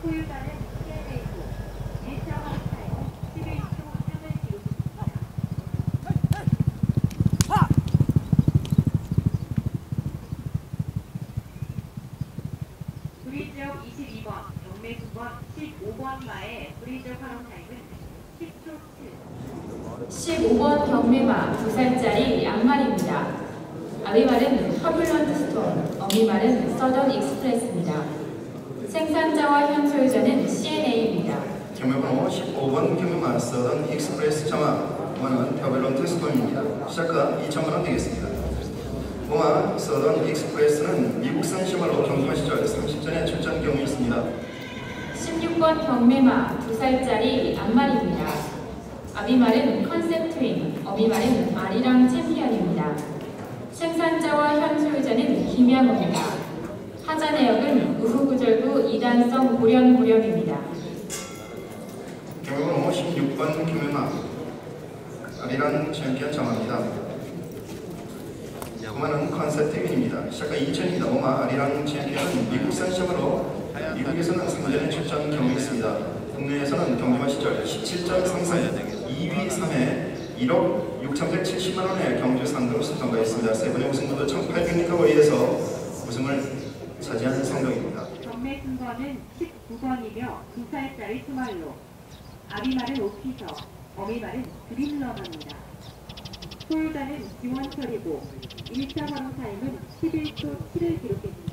S1: 소유자는 CNA이고 1차 활용 타임은 11초 3을 기록했습니다. 브리지역 22번, 경매수번 15번마의 브리지역 활용 타임은 10초 7.
S2: 15번 경매마 2살짜리 양말입니다. 아비말은 터뷸런트 스톤, 어미말은 서던 익스프레스입니다. 생산자와 현 소유자는 CNA입니다.
S3: 경매번호 15번 경매마 서던 익스프레스 자마 모마는 터뷸런트 스톤입니다. 시작과 2천만원 되겠습니다. 모마 서던 익스프레스는 미국산 시마로 경주마 시절 30전의 출전 경험이 있습니다.
S2: 16번 경매마 2살짜리 앞말입니다. 아비말은 컨셉 트윈, 어미말은 아리랑 챔피언입니다. 생산자와 현 소유자는 김양호입니다. 하자 내역은 우후구절구 2단성 고렴고렴입니다.
S3: 경매번호 16번 경매마 아리랑 챔피언 자마입니다. 모마는 컨셉 트윈입니다. 시작과 2천입니다. 모마 아리랑 챔피언은 미국산 시마로 미국에서는 3전의 출전 경험이 있습니다. 국내에서는 경주마 시절 17.33 2위 3회 1억 6,170만원의 경주 상금을 수입한 바 있습니다. 세 번의 우승 모두 1800m 거리에서 우승을 차지한 성적입니다.
S1: 경매 승부원은 19번이며 2살짜리 수말로 아비말은 오피서, 어미말은 드림러너입니다. 소유자는 지원철이고 1차 활용 타임은 11초 7을 기록했습니다.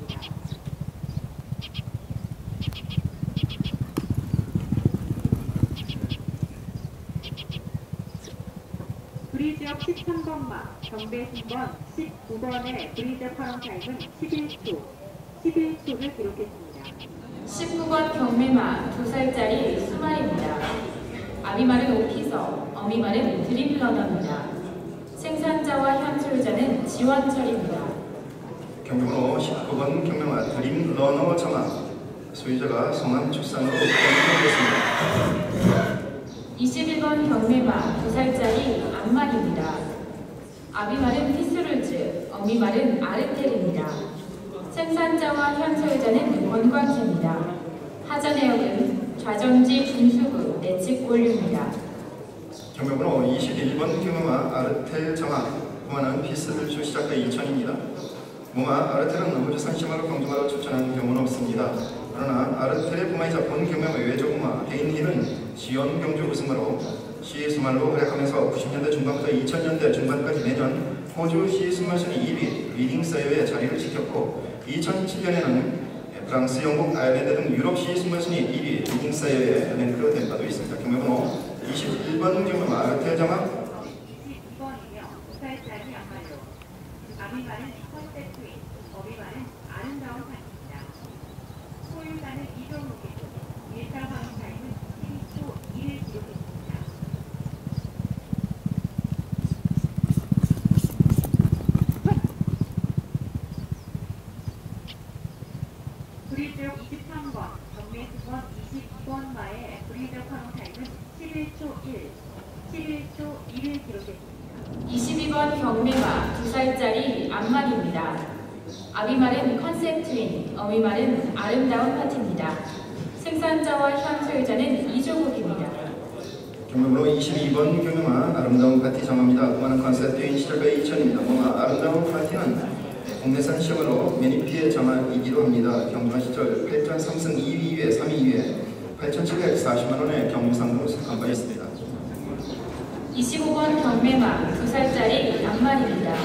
S1: 브리지역 13번마, 경매 승번 19번의 브리지역 활용 타임은 11초를 기록했습니다.
S2: 19번 경매마 2살짜리 수말입니다. 아비말은 오피서, 어미말은 드림러너입니다. 생산자와 현 소유자는 지원철입니다.
S3: 경매번호 19번 경매마 드림러너 자마 소유자가 성남 축산으로 변경되었습니다.
S2: 21번 경매마 2살짜리 앞말입니다. 아비말은 피스룰즈, 어미말은 아르텔입니다. 생산자와 현 소유자는 권광채입니다. 하자 내역은 좌전지 분수구 내측 골류입니다.
S3: 경매번호 21번 경매마 아르텔 자마 구마는 피스를 주 시작과 2천입니다. 모마 아르텔은 호주 산시마로 경주마로 출전하는 경우는 없습니다. 그러나 아르텔의 부마이자 본 경매 외조부마 데인힐은 지연 경주 우승으로 시스말로 활약하면서 90년대 중반부터 2000년대 중반까지 매년 호주 시스말순위 2위 리딩 사이어에 자리를 지켰고 2007년에는 프랑스, 영국, 아일랜드 등 유럽 시스말순위 2위 리딩 사이어에 랭크된 바도 있습니다. 경매번호 21번 경매 아르텔 자막
S1: 22번이며 부살자리 양말로 아비말은 컨셉트인, 어비말은 아름다운 파티입니다. 소유자는 이종욱이고 1차 방어 타임은 12초 1을 기록했습니다. 브리저 23번, 경매 9번, 22번 마의 브리저 방어 타임은 11초 1, 11초 1을 기록했습니다.
S2: 22번 경매마 2살짜리 암말입니다. 아비말은 컨셉 트윈, 어미말은 아름다운 파티입니다. 생산자와 현 소유자는 이종욱입니다.
S3: 경매번호 22번 경매마 아름다운 파티 정합니다. 그만한 컨셉트인 시작과 2000입니다. 모마 아름다운 파티는 국내산 시험으로 매니피의 정화이기도 합니다. 경주마 시절 8전 3승 2위에 3위에 8,740만원의 경주상금을 수상한 바 있습니다.
S2: 25번 경매마 2살짜리 암말입니다.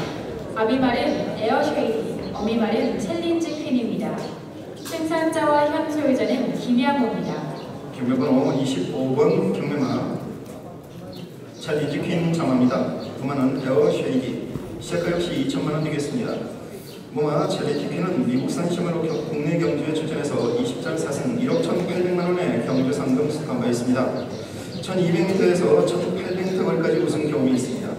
S2: 아비말은 에어쉐이디, 어미말은 챌린지 퀸입니다. 생산자와 현 소유자는 김양호입니다.
S3: 경매번호 25번 경매마 챌린지 퀸 정합니다. 그만은 에어쉐이디 시작가 역시 2천만원 되겠습니다. 모마 챌린지 퀸은 미국산 시험으로 국내 경주에 출전해서 20전 4승 1억 1,800만원의 경주 상금 수상한 바 있습니다. 1200m에서 1800m까지 우승 경험이 있습니다.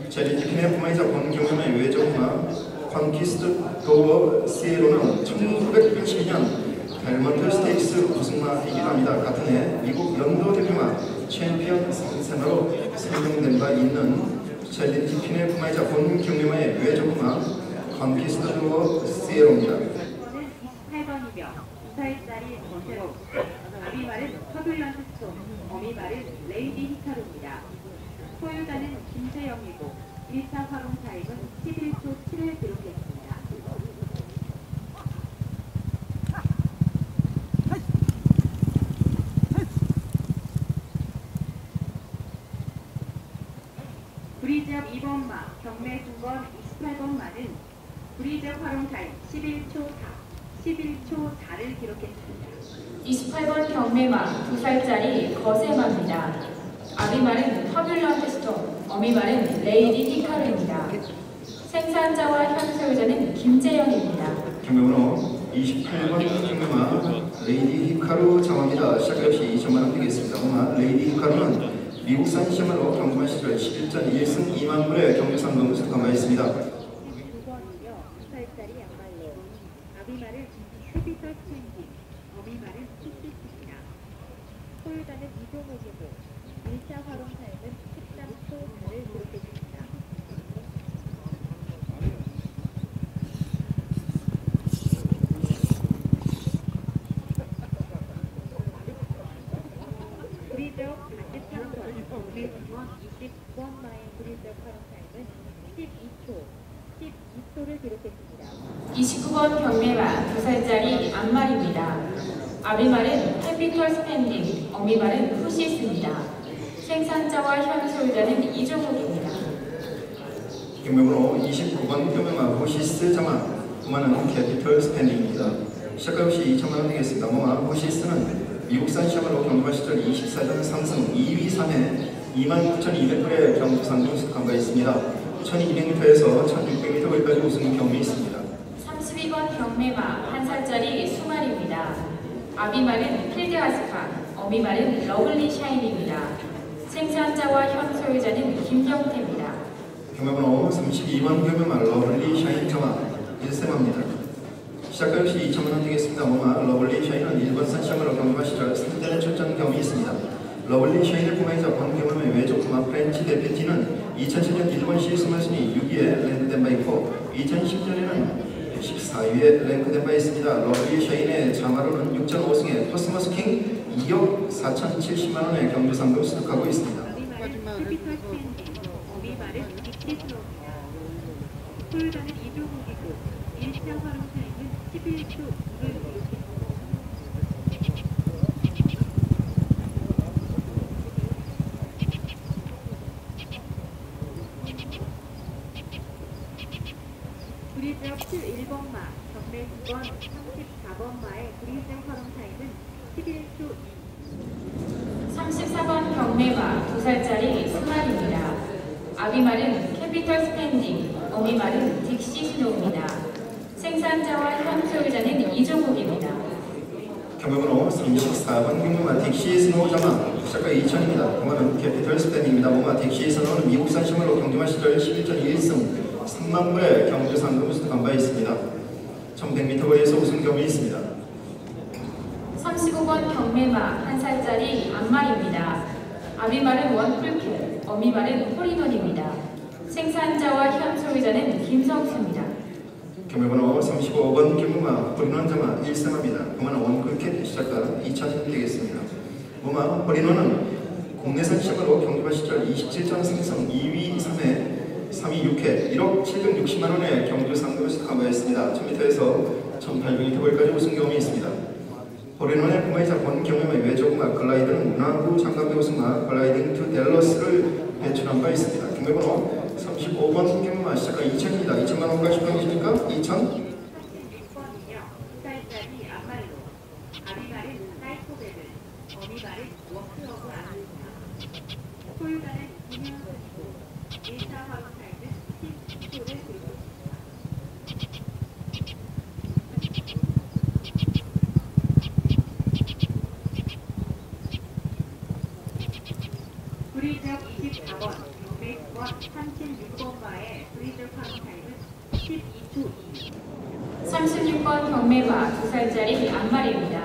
S3: 챌린지 퀸의 부마이자 본 경험의 외조부마 콘키스트 도어 시에로는 1982년 벨먼트 스테이크스 우승마이기도 합니다. 같은 해 미국 연도 대표마 챔피언 상세너로 선정된 바 있는 챌린지 퀸의 부마이자 본 경험의 외조부마 콘키스트 도어 시에로입니다.
S1: 28번이며 2살짜리 권세로 아비말은 터뷸런트 스톤, 어미말은 레이디 히카루입니다. 소유자는 김세영이고 1차 활용 타임은 11초 7을 기록했습니다. 브리즈업 2번마, 경매 2번, 28번 마는 브리즈업 활용 타임 11초 4, 11초 4를 기록했습니다.
S2: 28번 경매마 2살짜리 거세마입니다. 아비말은 터뷸런트 스톤, 어미말은 레이디 히카루입니다. 생산자와 현 소유자는 김재영입니다.
S3: 경매번호 28번 경매마 레이디 히카루 정합니다. 시작 역시 2천만원 되겠습니다. 모마 레이디 히카루는 미국산 시험으로 경주마 시절 11전 1승 2만 불의 경주상금을 수상한 바 있습니다.
S1: 9번이며 2살짜리 양말로 아비말은 캐피털 스탠딩, 어미말은 키스입니다. 소유자는 이종욱이고 1차 활용 타임은 13초 4를 기록했습니다. 브리저 43번, 경매 9번, 20번 마의 브리저 활용 타임은 12초를 기록했습니다.
S2: 29번 경매마 2살짜리 암말입니다. 아비말은 캐피털 스탠딩, 어미말은 푸시스입니다. 생산자와 현 소유자는 이종욱입니다.
S3: 경매번호 29번 경매마 호시스 자마 모마는 캐피털 스탠딩입니다. 시작가 역시 2천만원 되겠습니다. 모마 호시스는 미국산 시험으로 경주마 시절 24전 3승 2위 3회 29,200불의 경주상금 수상한 바 있습니다. 1200m에서 1600m까지 우승 경험이 있습니다.
S2: 32번 경매마 1살짜리 수말입니다. 아비말은 필드 아스파, 어미말은 러블리 샤인입니다. 생산자와 현 소유자는 김경태입니다.
S3: 경매번호 32번 경매마 러블리 샤인 자마 1세마입니다. 시작가 역시 2천만원 되겠습니다. 모마 러블리 샤인은 일본산 시험으로 경주마 시절 3대는 출전 경험이 있습니다. 러블리 샤인의 부마이자 본 경험의 외조부마 프렌치 데피티는 2007년 일본 시스마순위 6위에 랭크된 바 있고 2010년에는 14위에 랭크된 바 있습니다. 러블리 샤인의 자마로는 6전 5승에 코스모스 킹 2억 4,070만원의 경주상금을 수득하고 있습니다.
S1: 아비말은 캐피털 스탠딩, 어미말은 빅키스로입니다. 소유자는 이종욱이고 1차 활용 타임은 11초 2를 기록했습니다. 브리즈업 1번마 경매 2번 34번마의 브리즈업 활용 타임은 11초 2.
S2: 34번 경매마 2살짜리 수말입니다. 아비말은 캐피털 스펜딩, 어미말은 딕시 스노우입니다. 생산자와 현 소유자는 이종욱입니다.
S3: 경매번호 34번 경매마 딕시 스노우 자마 시작가 2000입니다. 공화는 캐피털 스펜입니다. 모마 딕시 스노우는 미국산 식물로 경주마 시절 11전 1승 3만 불의 경주 상금을 수득한 바 있습니다. 1100m 거리에서 우승 경험이 있습니다.
S2: 35번 경매마 1살짜리 암말입니다. 아비말은 원풀캡, 어미말은 홀인원입니다. 생산자와 현 소유자는 김성수입니다.
S3: 경매번호 35번 경매마 홀인원 자마 1승합니다. 공화는 원쿨캣 시작가 2000이 되겠습니다. 모마 홀인원은 국내산 시장으로 경주마 시절 27전 생성 2위 3회 3위 6회 1억 760만 원의 경주 상금을 수득한 바 있습니다. 1000m에서 1800m 거리까지 우승 경험이 있습니다. 홀인원의 부마이자 본 경험의 외조구마 글라이드는 문화부 장갑의 우승마 글라이딩 투 델러스를 배출한 바 있습니다. 경매번호 35번 경마 시작가 2000입니다. 2000만 원과 싶으십니까? 2000?
S1: 36번이며 2살짜리 암말로 아비말은 사이코베를 어미말은 워크어브 아닙니다. 소유자는 김현수이고 1차 활용 타임은 10초를 기록했습니다. 브리즈업 24번 경매 9번 36번마의 브리즈업 활용 타임은 12초 2.
S2: 36번 경매마 2살짜리 암말입니다.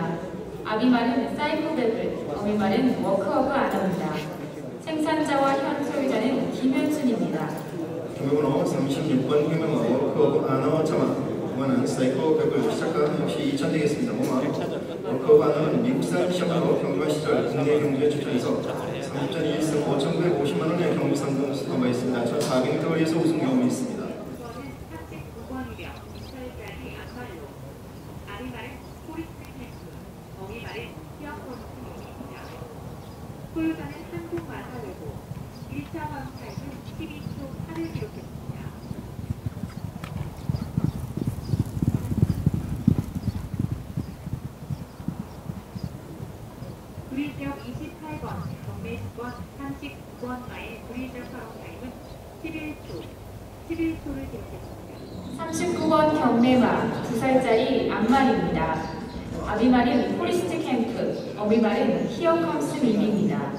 S2: 아비말은 사이코베블, 어미말은 워크어브 아너입니다. 생산자와 현 소유자는 김현순입니다.
S3: 경매번호 36번 경매마 워크오브 아너 자마 공화는 사이코백을 시작가 역시 2000 되겠습니다. 모마 워크오브 아너는 미국산 시험으로 경주마 시절 국내 경주에 추천해서 30전 1승 5,950만 원의 경주 상금을 수득한 바 있습니다. 1400m 거리에서 우승 경험이 있습니다.
S1: 이번은 39번이며 2살짜리 암말로 아비말은 포리스트 캠프, 어미말은 히어폰스입니다. 소유자는 한국 마사회고 1차 활용 타임은 12초 8을 기록했습니다. 브리즈업 28번 경매 10번 39번마의 브리즈업 활용 타임은 11초를 기록했습니다.
S2: 39번 경매마 2살짜리 암말입니다. 아비말은 포리스트 캠프, 어미말은 히어컴스 미미입니다.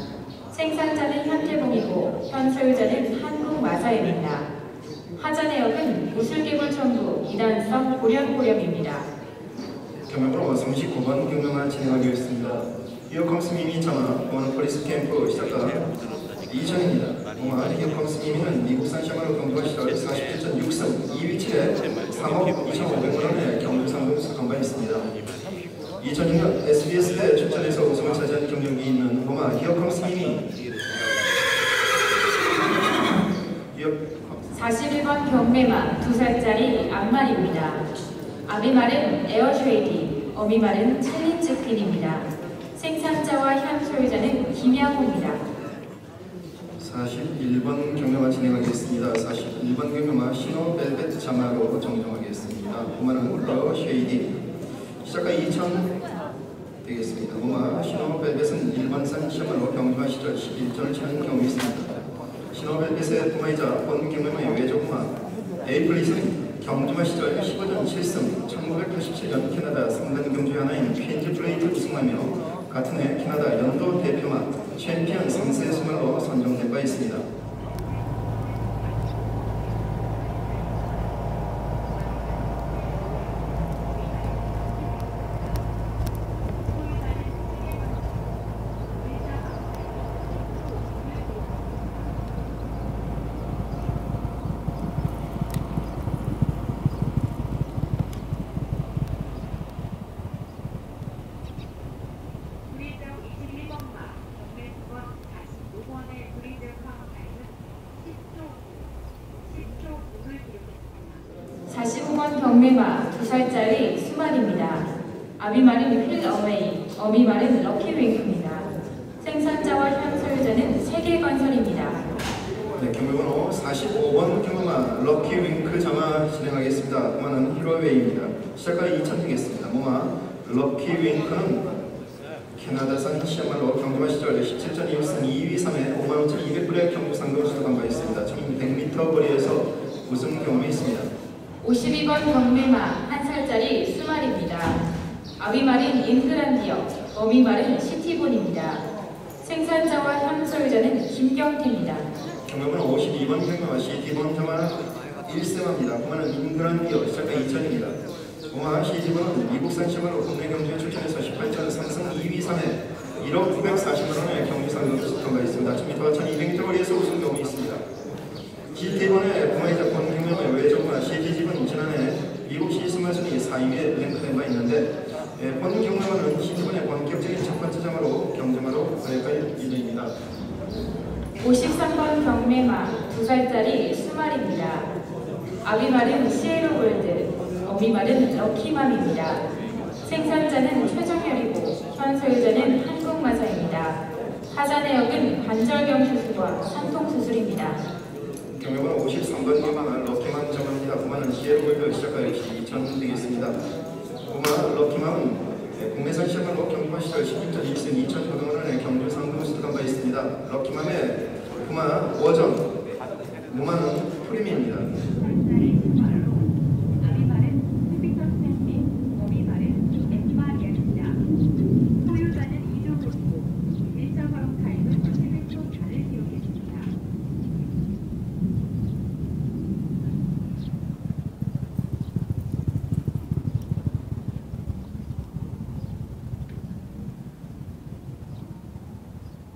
S2: 생산자는 현태봉이고 현 소유자는 한국마사입니다. 하자내역은 무술개굴청구 2단성 고령고령입니다.
S3: 경매번호 39번 경매마 진행하겠습니다. 히어컴스 미미 자마 공화는 포리스 캠프 시작가 2000입니다. 공화 히어컴스 미미는 미국산 샤마로 경주마 시절 47전 6승 2위 7회 3억 2,500만 원의 경주 상금을 수득한 바 있습니다. 2006년 SBS에 출전해서 우승을 차지한 경력이 있는 고마 히어컴스 미미
S2: 41번 경매마 2살짜리 암말입니다. 아비말은 에어쉐이디, 어미말은 챌린지 퀸입니다. 생산자와 현 소유자는 김양호입니다.
S3: 41번 경매마 진행하겠습니다. 41번 경매마 시노벨벳 자마로 정정하겠습니다. 고마는 더 쉐이디 시작가 2000 되겠습니다. 고마 시노벨벳은 일반산 샤마로 경주마 시절 11전을 치는 경험이 있습니다. 시노벨벳의 고마이자 본 경매마의 외조고마 에이플릿은 경주마 시절 15전 7승 1987년 캐나다 3단 경주의 하나인 퀸즈 플레이트 우승하며 같은 해 캐나다 연도 대표마 챔피언 3세 수말로 선정된 바 있습니다.
S1: 브리즈업 21번마 경매 9번 45번의 브리즈업 활용 타임은
S2: 경매마 2살짜리 수말입니다. 아비말은 휠 어웨이, 어미말은 럭키 윙크입니다. 생산자와 향소유자는 세계건설입니다.
S3: 네, 경매번호 45번 경매마 럭키 윙크 자마 진행하겠습니다. 모마는 힐어웨이입니다. 시작까지 2천 드리겠습니다. 모마 럭키 윙크는 캐나다산 시야말로 경주마 시절 17전 2승 2위 3회 55,200불의 경주 상금 수도관 바했습니다. 1100m 거리에서 우승 경험이 있습니다.
S2: 52번 경매마 1살짜리 수말입니다. 아비말은 잉글란디어, 어미말은 시티본입니다. 생산자와 향소유자는 김경태입니다.
S3: 경매번호 52번 경매마 시티본 자마 1세마입니다. 고마는 잉글란디어 시작과 2천입니다. 고마 시티본은 미국산 시야말로 국내 경주에 출전해서 18전 3승 2위 3회 1억 940만원의 경주 상금을 수도관 바했습니다. 1000m 1200m 거리에서 우승 경험이 있습니다. 시티본의 고마이자 본 경매마 외적과 시티집은 지난해 미국 시스마 순위 4위에 랭크된 바 있는데 본 경매마는 시티본의 본격적인 첫 번째 자마로 경주마로 발갈 예정입니다.
S2: 53번 경매마 2살짜리 수말입니다. 아비말은 시에로 골드, 어미말은 럭키맘입니다. 생산자는 최정열이고 현소유자는 한국마사입니다. 하자 내역은 관절경 수술과 산통수술입니다.
S3: 경매번호 53번 경매마 럭키맘 자마입니다. 고마는 시에로 골드 시작과 역시 2천 되겠습니다. 고마 럭키맘은 국내산 시야말로 경주마 시절 16전 2승 2,900만원의 경주 상금 수도관 바 있습니다. 럭키맘의 고마 워전, 모마는 프리미입니다.
S1: 아비말은 휘비터 스탠딩, 어미말은 엠마리아입니다. 소유자는 이종욱이고 1차 활용 타임은 11초 4를 기록했습니다.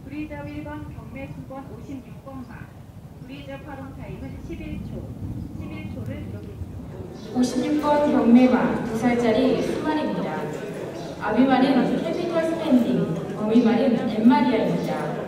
S1: 브리저 1번 경매 9번 56번 마 브리저 활용 타임은 11초를 기록했습니다.
S2: 56번 경매마 2살짜리 수말입니다. 아비말은 캐피털 스탠딩, 어미말은 엠마리아입니다.